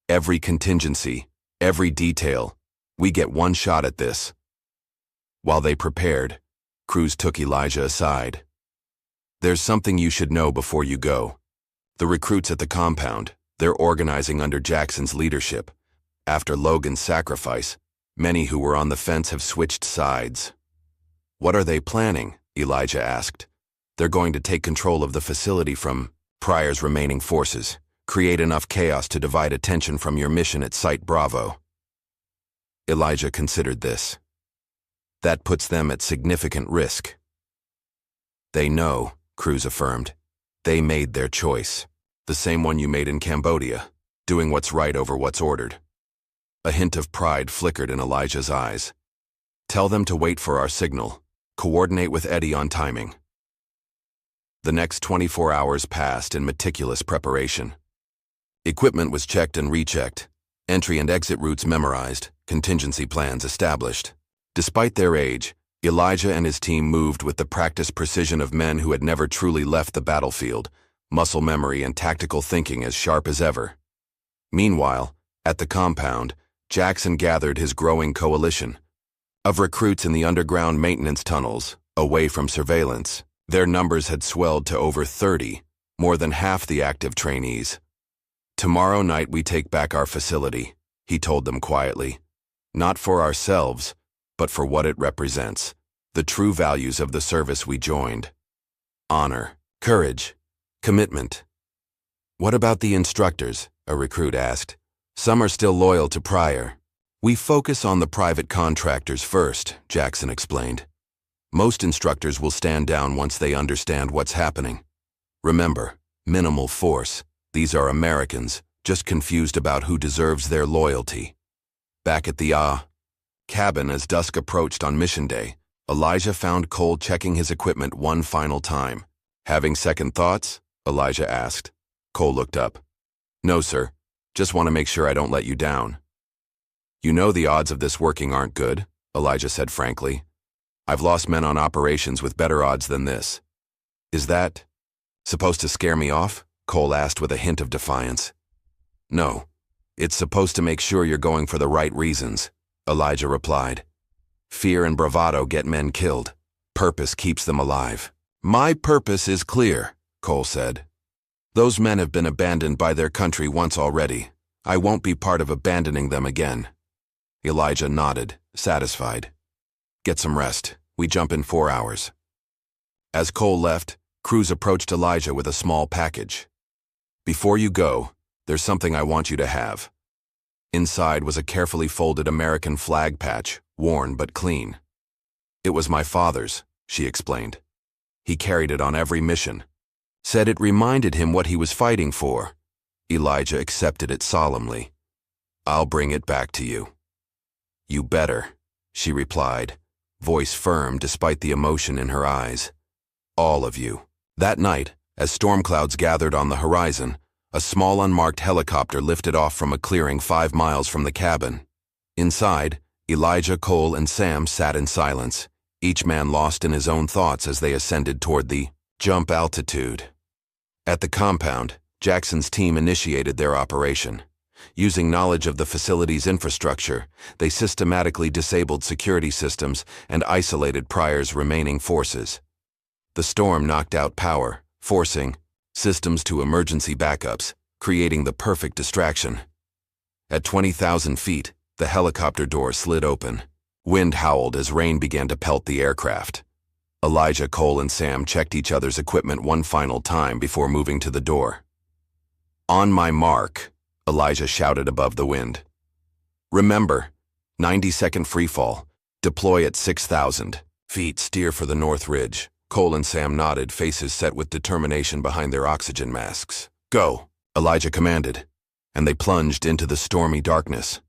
Every contingency, every detail, we get one shot at this. While they prepared, Cruz took Elijah aside. There's something you should know before you go. The recruits at the compound, they're organizing under Jackson's leadership. After Logan's sacrifice, many who were on the fence have switched sides. What are they planning? Elijah asked. They're going to take control of the facility from Pryor's remaining forces, create enough chaos to divide attention from your mission at Site Bravo. Elijah considered this. That puts them at significant risk. They know, Cruz affirmed. They made their choice, the same one you made in Cambodia. doing what's right over what's ordered. A hint of pride flickered in Elijah's eyes. Tell them to wait for our signal. Coordinate with Eddie on timing. The next 24 hours passed in meticulous preparation. Equipment was checked and rechecked, entry and exit routes memorized, contingency plans established. Despite their age, Elijah and his team moved with the practiced precision of men who had never truly left the battlefield, muscle memory and tactical thinking as sharp as ever. Meanwhile, at the compound, Jackson gathered his growing coalition of recruits in the underground maintenance tunnels, away from surveillance. Their numbers had swelled to over 30, more than half the active trainees. Tomorrow night we take back our facility, he told them quietly. Not for ourselves, but for what it represents, the true values of the service we joined. Honor, courage, commitment. What about the instructors? A recruit asked. Some are still loyal to Pryor. We focus on the private contractors first, Jackson explained. Most instructors will stand down once they understand what's happening. Remember, minimal force. These are Americans, just confused about who deserves their loyalty. Back at the cabin as dusk approached on mission day, Elijah found Cole checking his equipment one final time. Having second thoughts? Elijah asked. Cole looked up. No, sir. Just want to make sure I don't let you down. You know the odds of this working aren't good, Elijah said frankly. I've lost men on operations with better odds than this. Is that supposed to scare me off? Cole asked with a hint of defiance. No. It's supposed to make sure you're going for the right reasons, Elijah replied. Fear and bravado get men killed. Purpose keeps them alive. My purpose is clear, Cole said. Those men have been abandoned by their country once already. I won't be part of abandoning them again. Elijah nodded, satisfied. Get some rest. We jump in 4 hours. As Cole left, Cruz approached Elijah with a small package. Before you go, there's something I want you to have. Inside was a carefully folded American flag patch, worn but clean. It was my father's, she explained. He carried it on every mission. Said it reminded him what he was fighting for. Elijah accepted it solemnly. I'll bring it back to you. You better, she replied, voice firm despite the emotion in her eyes. All of you. That night, as storm clouds gathered on the horizon, a small unmarked helicopter lifted off from a clearing 5 miles from the cabin. Inside, Elijah, Cole, and Sam sat in silence, each man lost in his own thoughts as they ascended toward the jump altitude. At the compound, Jackson's team initiated their operation. Using knowledge of the facility's infrastructure, they systematically disabled security systems and isolated Pryor's remaining forces. The storm knocked out power, forcing systems to emergency backups, creating the perfect distraction. At 20,000 feet, the helicopter door slid open. Wind howled as rain began to pelt the aircraft. Elijah, Cole, and Sam checked each other's equipment one final time before moving to the door. On my mark, Elijah shouted above the wind. Remember, 90-second freefall. Deploy at 6,000 feet. Steer for the north ridge. Cole and Sam nodded, faces set with determination behind their oxygen masks. Go, Elijah commanded, and they plunged into the stormy darkness.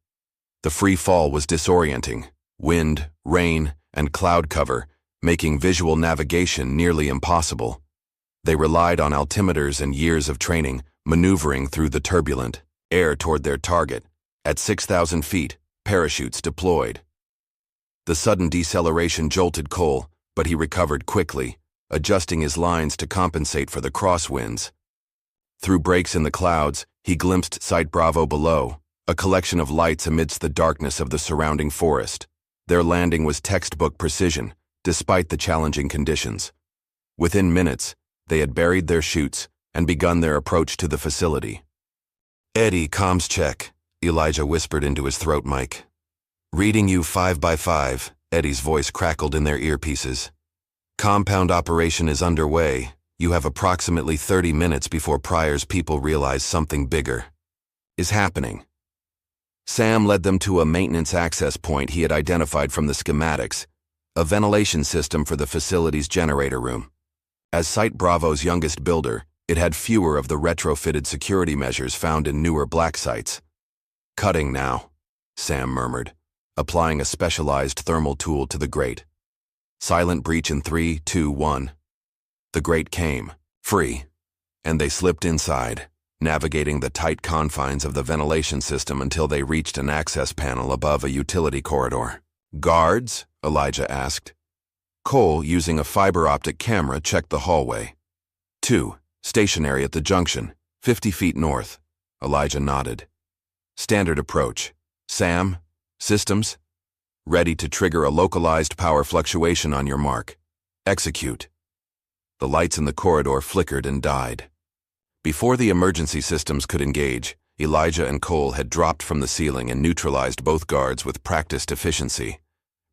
The free fall was disorienting. Wind, rain, and cloud cover, making visual navigation nearly impossible. They relied on altimeters and years of training, maneuvering through the turbulent air toward their target. At 6,000 feet, parachutes deployed. The sudden deceleration jolted Cole, but he recovered quickly, adjusting his lines to compensate for the crosswinds. Through breaks in the clouds, he glimpsed Site Bravo below, a collection of lights amidst the darkness of the surrounding forest. Their landing was textbook precision, despite the challenging conditions. Within minutes, they had buried their chutes and begun their approach to the facility. Eddie, comms check, Elijah whispered into his throat mic. Reading you 5 by 5, Eddie's voice crackled in their earpieces. Compound operation is underway. You have approximately 30 minutes before Pryor's people realize something bigger is happening. Sam led them to a maintenance access point he had identified from the schematics, a ventilation system for the facility's generator room. As Site Bravo's youngest builder, It had fewer of the retrofitted security measures found in newer black sites. "Cutting now," Sam murmured, applying a specialized thermal tool to the grate. "Silent breach in 3, 2, 1. The grate came, free, and they slipped inside, navigating the tight confines of the ventilation system until they reached an access panel above a utility corridor. "Guards?" Elijah asked. Cole, using a fiber optic camera, checked the hallway. 2, stationary at the junction, 50 feet north. Elijah nodded. "Standard approach. Sam, systems? Ready to trigger a localized power fluctuation on your mark. Execute." The lights in the corridor flickered and died. Before the emergency systems could engage, Elijah and Cole had dropped from the ceiling and neutralized both guards with practiced efficiency,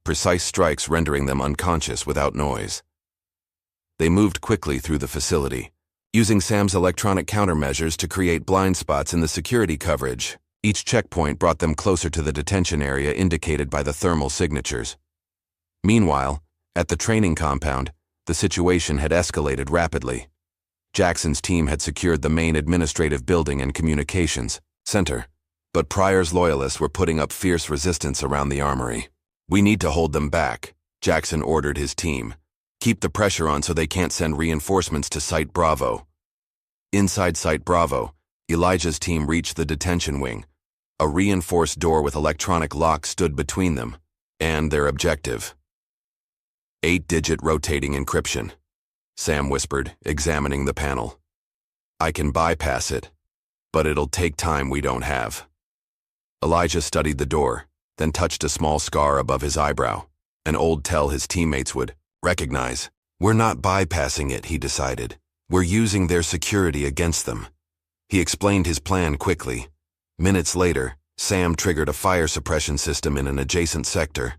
precise strikes rendering them unconscious without noise. They moved quickly through the facility, using Sam's electronic countermeasures to create blind spots in the security coverage. Each checkpoint brought them closer to the detention area indicated by the thermal signatures. Meanwhile, at the training compound, the situation had escalated rapidly. Jackson's team had secured the main administrative building and communications center, but Pryor's loyalists were putting up fierce resistance around the armory. "We need to hold them back," Jackson ordered his team. "Keep the pressure on so they can't send reinforcements to Site Bravo." Inside Site Bravo, Elijah's team reached the detention wing. A reinforced door with electronic lock stood between them and their objective. 8-digit rotating encryption, Sam whispered, examining the panel. "I can bypass it, but it'll take time we don't have." Elijah studied the door, then touched a small scar above his eyebrow, an old tell his teammates would recognize. "We're not bypassing it," he decided. "We're using their security against them." He explained his plan quickly. Minutes later, Sam triggered a fire suppression system in an adjacent sector.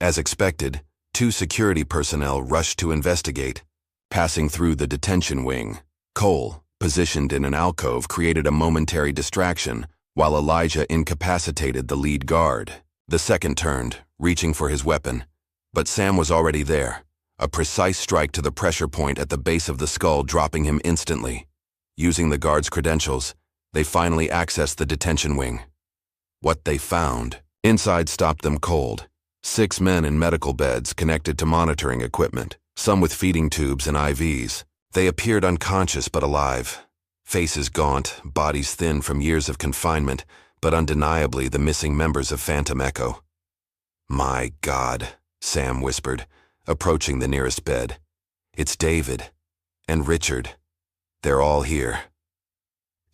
As expected, 2 security personnel rushed to investigate. Passing through the detention wing, Cole, positioned in an alcove, created a momentary distraction, while Elijah incapacitated the lead guard. The second turned, reaching for his weapon, but Sam was already there, a precise strike to the pressure point at the base of the skull dropping him instantly. Using the guard's credentials, they finally accessed the detention wing. What they found inside stopped them cold. 6 men in medical beds connected to monitoring equipment, some with feeding tubes and IVs. They appeared unconscious but alive. Faces gaunt, bodies thin from years of confinement, but undeniably the missing members of Phantom Echo. "My God," Sam whispered, approaching the nearest bed. "It's David and Richard. They're all here."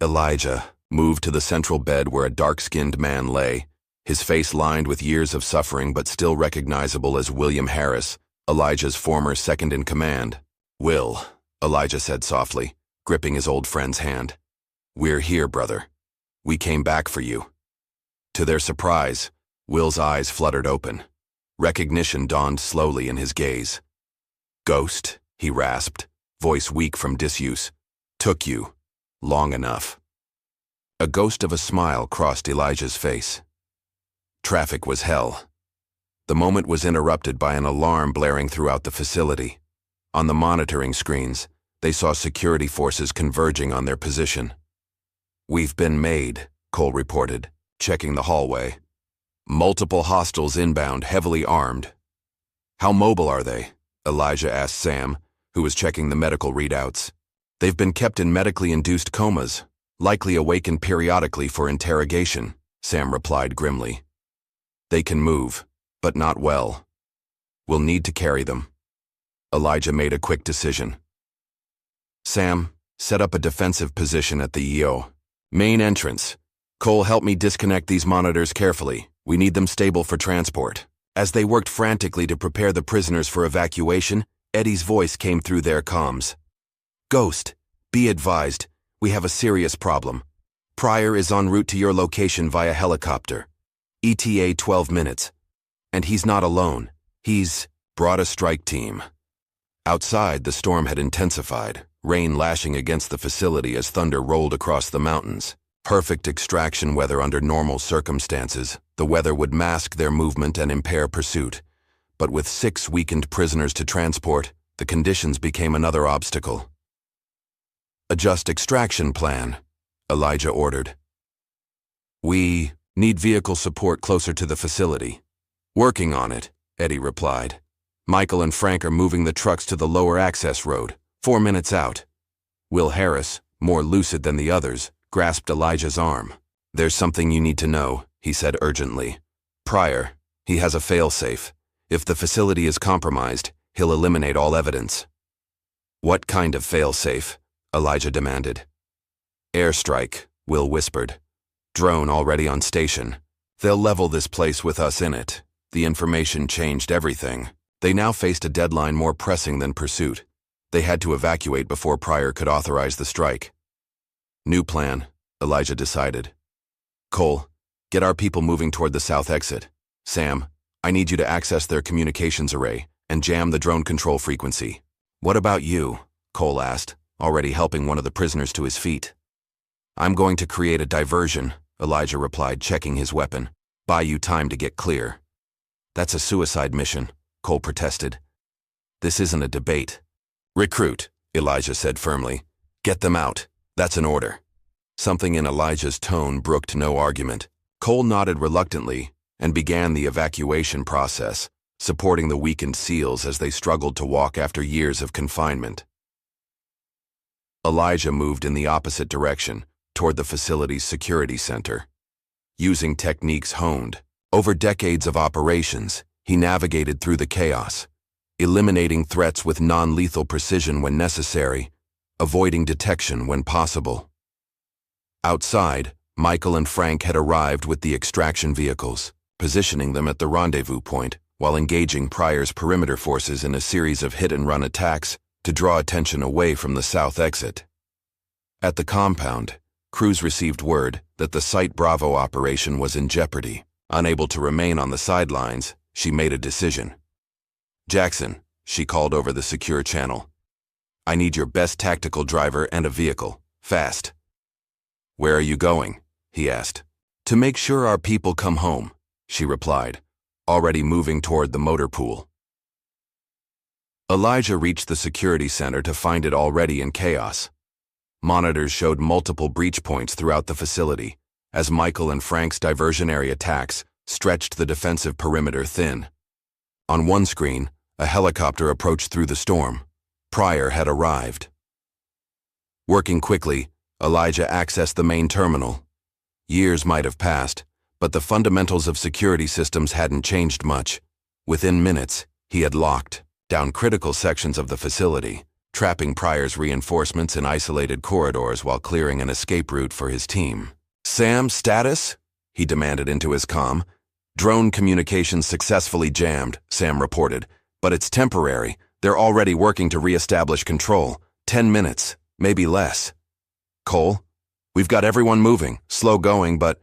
Elijah moved to the central bed where a dark-skinned man lay, his face lined with years of suffering but still recognizable as William Harris, Elijah's former second-in-command. "Will," Elijah said softly, gripping his old friend's hand. "We're here, brother. We came back for you." To their surprise, Will's eyes fluttered open. Recognition dawned slowly in his gaze. "Ghost," he rasped, voice weak from disuse. "Took you. Long enough." A ghost of a smile crossed Elijah's face. Traffic was hell. The moment was interrupted by an alarm blaring throughout the facility. On the monitoring screens, they saw security forces converging on their position. "We've been made," Cole reported, checking the hallway. "Multiple hostiles inbound, heavily armed." "How mobile are they?" Elijah asked Sam, who was checking the medical readouts. "They've been kept in medically induced comas, likely awakened periodically for interrogation," Sam replied grimly. "They can move, but not well. We'll need to carry them." Elijah made a quick decision. "Sam, set up a defensive position at the EO. Main entrance. Cole, help me disconnect these monitors carefully. We need them stable for transport." As they worked frantically to prepare the prisoners for evacuation, Eddie's voice came through their comms. "Ghost, be advised, we have a serious problem. Pryor is en route to your location via helicopter. ETA 12 minutes. And he's not alone. He's brought a strike team." Outside, the storm had intensified, rain lashing against the facility as thunder rolled across the mountains. Perfect extraction weather under normal circumstances, the weather would mask their movement and impair pursuit. But with 6 weakened prisoners to transport, the conditions became another obstacle. Adjust extraction plan, Elijah ordered. We need vehicle support closer to the facility. Working on it, Eddie replied. Michael and Frank are moving the trucks to the lower access road, 4 minutes out. Will Harris, more lucid than the others, grasped Elijah's arm. There's something you need to know, he said urgently. Pryor, he has a fail-safe. If the facility is compromised, he'll eliminate all evidence. What kind of fail-safe? Elijah demanded. Airstrike, Will whispered. Drone already on station. They'll level this place with us in it. The information changed everything. They now faced a deadline more pressing than pursuit. They had to evacuate before Pryor could authorize the strike. New plan, Elijah decided. Cole, get our people moving toward the south exit. Sam, I need you to access their communications array and jam the drone control frequency. What about you? Cole asked, already helping one of the prisoners to his feet. I'm going to create a diversion, Elijah replied, checking his weapon. Buy you time to get clear. That's a suicide mission, Cole protested. This isn't a debate. Recruit, Elijah said firmly. Get them out. That's an order. Something in Elijah's tone brooked no argument. Cole nodded reluctantly and began the evacuation process, supporting the weakened SEALs as they struggled to walk after years of confinement. Elijah moved in the opposite direction, toward the facility's security center. Using techniques honed over decades of operations, he navigated through the chaos, eliminating threats with non-lethal precision when necessary, avoiding detection when possible. Outside, Michael and Frank had arrived with the extraction vehicles, positioning them at the rendezvous point while engaging Pryor's perimeter forces in a series of hit-and-run attacks to draw attention away from the south exit. At the compound, crews received word that the Site Bravo operation was in jeopardy. Unable to remain on the sidelines, she made a decision. Jackson, she called over the secure channel. I need your best tactical driver and a vehicle, fast. Where are you going? He asked. To make sure our people come home, she replied, already moving toward the motor pool. Elijah reached the security center to find it already in chaos. Monitors showed multiple breach points throughout the facility, as Michael and Frank's diversionary attacks stretched the defensive perimeter thin. On one screen, a helicopter approached through the storm. Pryor had arrived. Working quickly, Elijah accessed the main terminal. Years might have passed, but the fundamentals of security systems hadn't changed much. Within minutes, he had locked down critical sections of the facility, trapping Pryor's reinforcements in isolated corridors while clearing an escape route for his team. Sam, status? He demanded into his comm. Drone communications successfully jammed, Sam reported, but it's temporary. They're already working to re-establish control. 10 minutes, maybe less. Cole, we've got everyone moving, slow going, but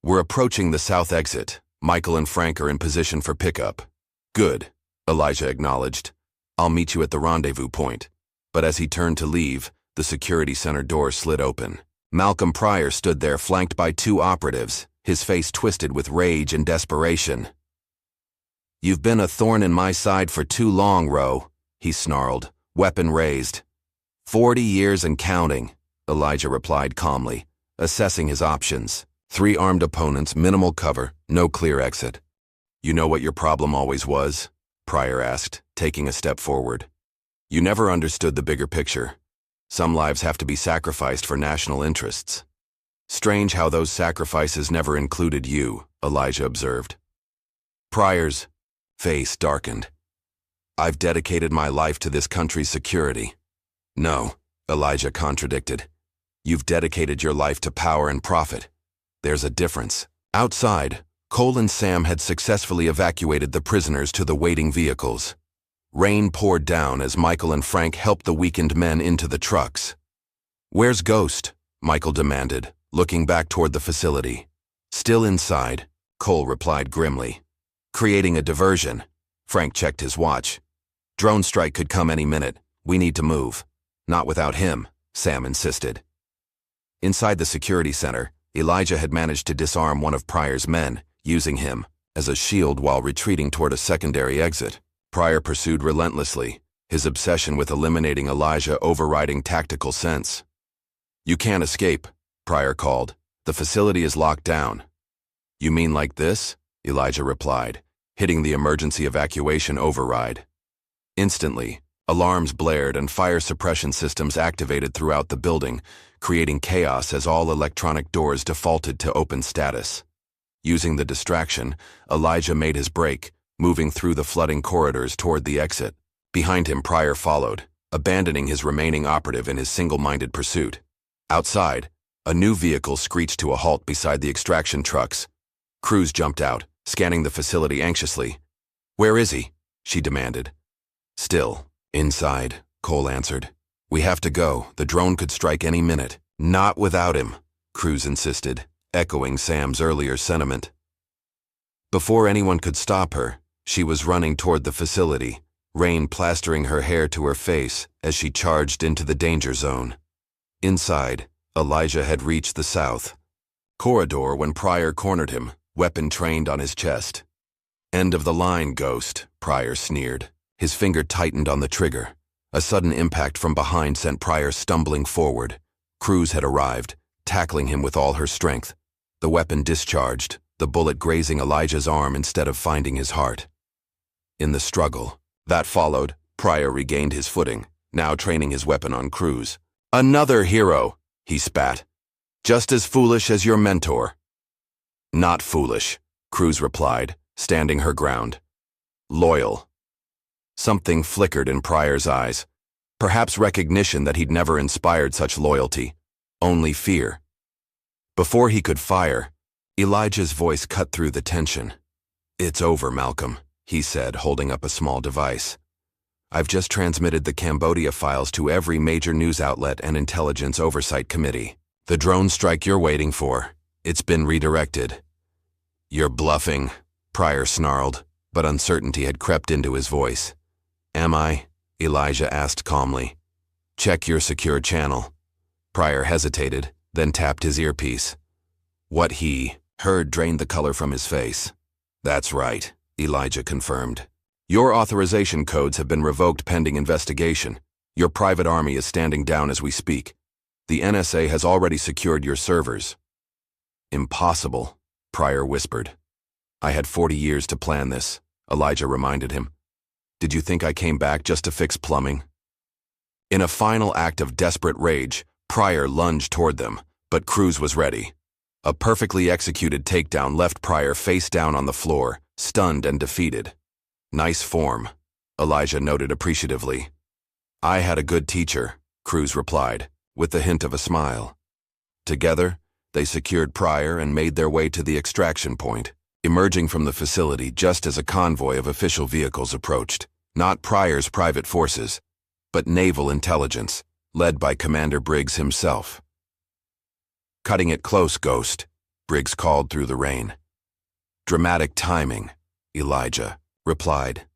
we're approaching the south exit. Michael and Frank are in position for pickup. Good, Elijah acknowledged. I'll meet you at the rendezvous point. But as he turned to leave, the security center door slid open. Malcolm Pryor stood there flanked by 2 operatives, his face twisted with rage and desperation. You've been a thorn in my side for too long, Roe, he snarled, weapon raised. 40 years and counting, Elijah replied calmly, assessing his options. 3 armed opponents, minimal cover, no clear exit. You know what your problem always was? Pryor asked, taking a step forward. You never understood the bigger picture. Some lives have to be sacrificed for national interests. Strange how those sacrifices never included you, Elijah observed. Pryor's face darkened. I've dedicated my life to this country's security. No, Elijah contradicted. You've dedicated your life to power and profit. There's a difference. Outside, Cole and Sam had successfully evacuated the prisoners to the waiting vehicles. Rain poured down as Michael and Frank helped the weakened men into the trucks. Where's Ghost? Michael demanded, looking back toward the facility. Still inside, Cole replied grimly. Creating a diversion. Frank checked his watch. Drone strike could come any minute. We need to move. Not without him, Sam insisted. Inside the security center, Elijah had managed to disarm one of Pryor's men, using him as a shield while retreating toward a secondary exit. Pryor pursued relentlessly, his obsession with eliminating Elijah overriding tactical sense. You can't escape, Pryor called. The facility is locked down. You mean like this? Elijah replied, hitting the emergency evacuation override. Instantly, alarms blared and fire suppression systems activated throughout the building, creating chaos as all electronic doors defaulted to open status. Using the distraction, Elijah made his break, moving through the flooding corridors toward the exit. Behind him, Pryor followed, abandoning his remaining operative in his single-minded pursuit. Outside, a new vehicle screeched to a halt beside the extraction trucks. Cruz jumped out, scanning the facility anxiously. "Where is he?" she demanded. "Still, inside," Cole answered. "We have to go. The drone could strike any minute." "Not without him," Cruz insisted, echoing Sam's earlier sentiment. Before anyone could stop her, she was running toward the facility, rain plastering her hair to her face as she charged into the danger zone. Inside, Elijah had reached the south corridor when Pryor cornered him, weapon trained on his chest. "End of the line, Ghost," Pryor sneered. His finger tightened on the trigger. A sudden impact from behind sent Pryor stumbling forward. Cruz had arrived, tackling him with all her strength. The weapon discharged, the bullet grazing Elijah's arm instead of finding his heart. In the struggle that followed, Pryor regained his footing, now training his weapon on Cruz. "Another hero," he spat. "Just as foolish as your mentor." "Not foolish," Cruz replied, standing her ground. "Loyal." Something flickered in Pryor's eyes. Perhaps recognition that he'd never inspired such loyalty. Only fear. Before he could fire, Elijah's voice cut through the tension. "It's over, Malcolm," he said, holding up a small device. "I've just transmitted the Cambodia files to every major news outlet and intelligence oversight committee. The drone strike you're waiting for. It's been redirected." "You're bluffing," Pryor snarled, but uncertainty had crept into his voice. "Am I?" Elijah asked calmly. "Check your secure channel." Pryor hesitated, then tapped his earpiece. What he heard drained the color from his face. "That's right," Elijah confirmed. "Your authorization codes have been revoked pending investigation. Your private army is standing down as we speak. The NSA has already secured your servers." "Impossible," Pryor whispered. "I had 40 years to plan this," Elijah reminded him. "Did you think I came back just to fix plumbing?" In a final act of desperate rage, Pryor lunged toward them, but Cruz was ready. A perfectly executed takedown left Pryor face down on the floor, stunned and defeated. "Nice form," Elijah noted appreciatively. "I had a good teacher," Cruz replied, with the hint of a smile. Together, they secured Pryor and made their way to the extraction point, emerging from the facility just as a convoy of official vehicles approached. Not Pryor's private forces, but naval intelligence, led by Commander Briggs himself. "Cutting it close, Ghost," Briggs called through the rain. "Dramatic timing," Elijah replied.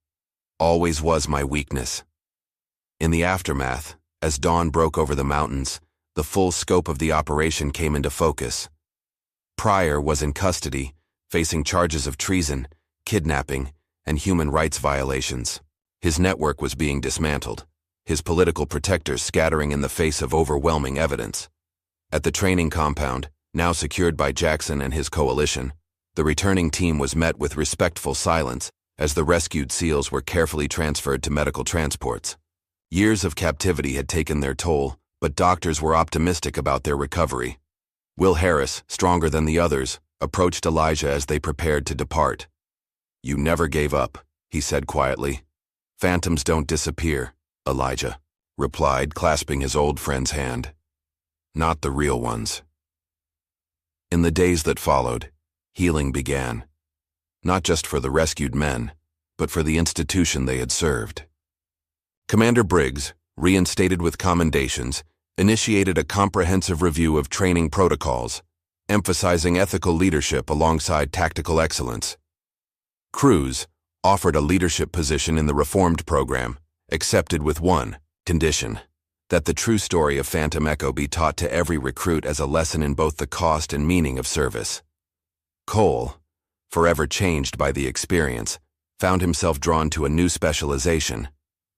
"Always was my weakness." In the aftermath, as dawn broke over the mountains, the full scope of the operation came into focus. Pryor was in custody, facing charges of treason, kidnapping, and human rights violations. His network was being dismantled, his political protectors scattering in the face of overwhelming evidence. At the training compound, now secured by Jackson and his coalition, the returning team was met with respectful silence as the rescued SEALs were carefully transferred to medical transports. Years of captivity had taken their toll, but doctors were optimistic about their recovery. Will Harris, stronger than the others, approached Elijah as they prepared to depart. "You never gave up," he said quietly. "Phantoms don't disappear," Elijah replied, clasping his old friend's hand. "Not the real ones." In the days that followed, healing began, not just for the rescued men, but for the institution they had served. Commander Briggs, reinstated with commendations, initiated a comprehensive review of training protocols, emphasizing ethical leadership alongside tactical excellence. Cruz offered a leadership position in the reformed program, accepted with one condition: that the true story of Phantom Echo be taught to every recruit as a lesson in both the cost and meaning of service. Cole, forever changed by the experience, found himself drawn to a new specialization: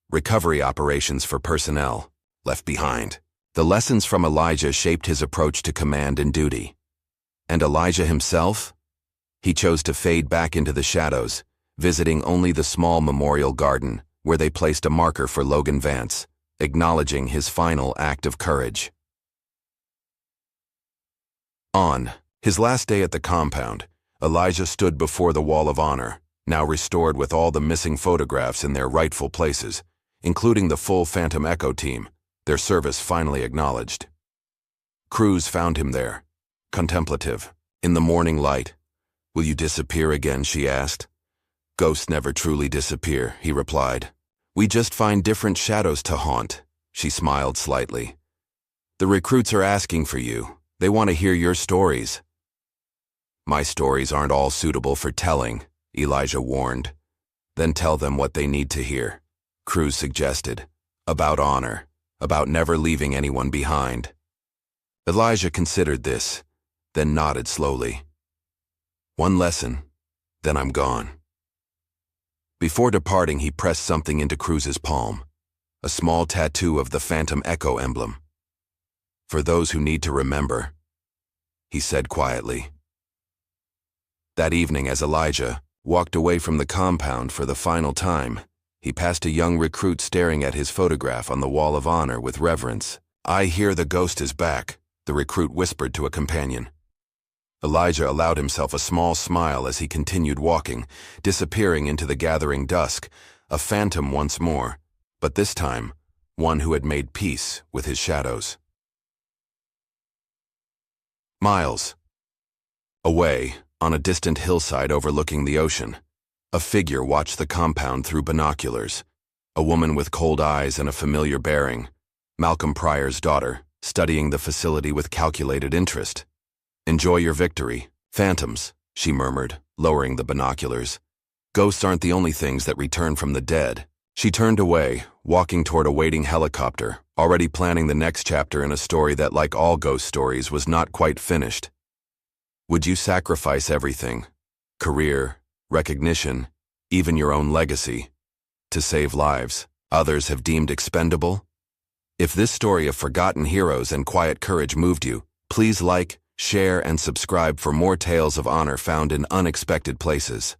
recovery operations for personnel left behind. The lessons from Elijah shaped his approach to command and duty. And Elijah himself? He chose to fade back into the shadows, visiting only the small memorial garden where they placed a marker for Logan Vance, acknowledging his final act of courage. On his last day at the compound, Elijah stood before the Wall of Honor, now restored with all the missing photographs in their rightful places, including the full Phantom Echo team, their service finally acknowledged. Cruz found him there, contemplative, in the morning light. "Will you disappear again?" she asked. "Ghosts never truly disappear," he replied. "We just find different shadows to haunt," she smiled slightly. "The recruits are asking for you. They want to hear your stories." "My stories aren't all suitable for telling," Elijah warned. "Then tell them what they need to hear," Cruz suggested. "About honor, about never leaving anyone behind." Elijah considered this, then nodded slowly. "One lesson, then I'm gone." Before departing, he pressed something into Cruz's palm, a small tattoo of the Phantom Echo emblem. "For those who need to remember," he said quietly. That evening, as Elijah walked away from the compound for the final time, he passed a young recruit staring at his photograph on the Wall of Honor with reverence. "I hear the ghost is back," the recruit whispered to a companion. Elijah allowed himself a small smile as he continued walking, disappearing into the gathering dusk, a phantom once more, but this time, one who had made peace with his shadows. Miles away, on a distant hillside overlooking the ocean, a figure watched the compound through binoculars. A woman with cold eyes and a familiar bearing, Malcolm Pryor's daughter, studying the facility with calculated interest. "Enjoy your victory, phantoms," she murmured, lowering the binoculars. "Ghosts aren't the only things that return from the dead." She turned away, walking toward a waiting helicopter, already planning the next chapter in a story that, like all ghost stories, was not quite finished. Would you sacrifice everything, career, recognition, even your own legacy, to save lives others have deemed expendable? If this story of forgotten heroes and quiet courage moved you, please like, share, and subscribe for more tales of honor found in unexpected places.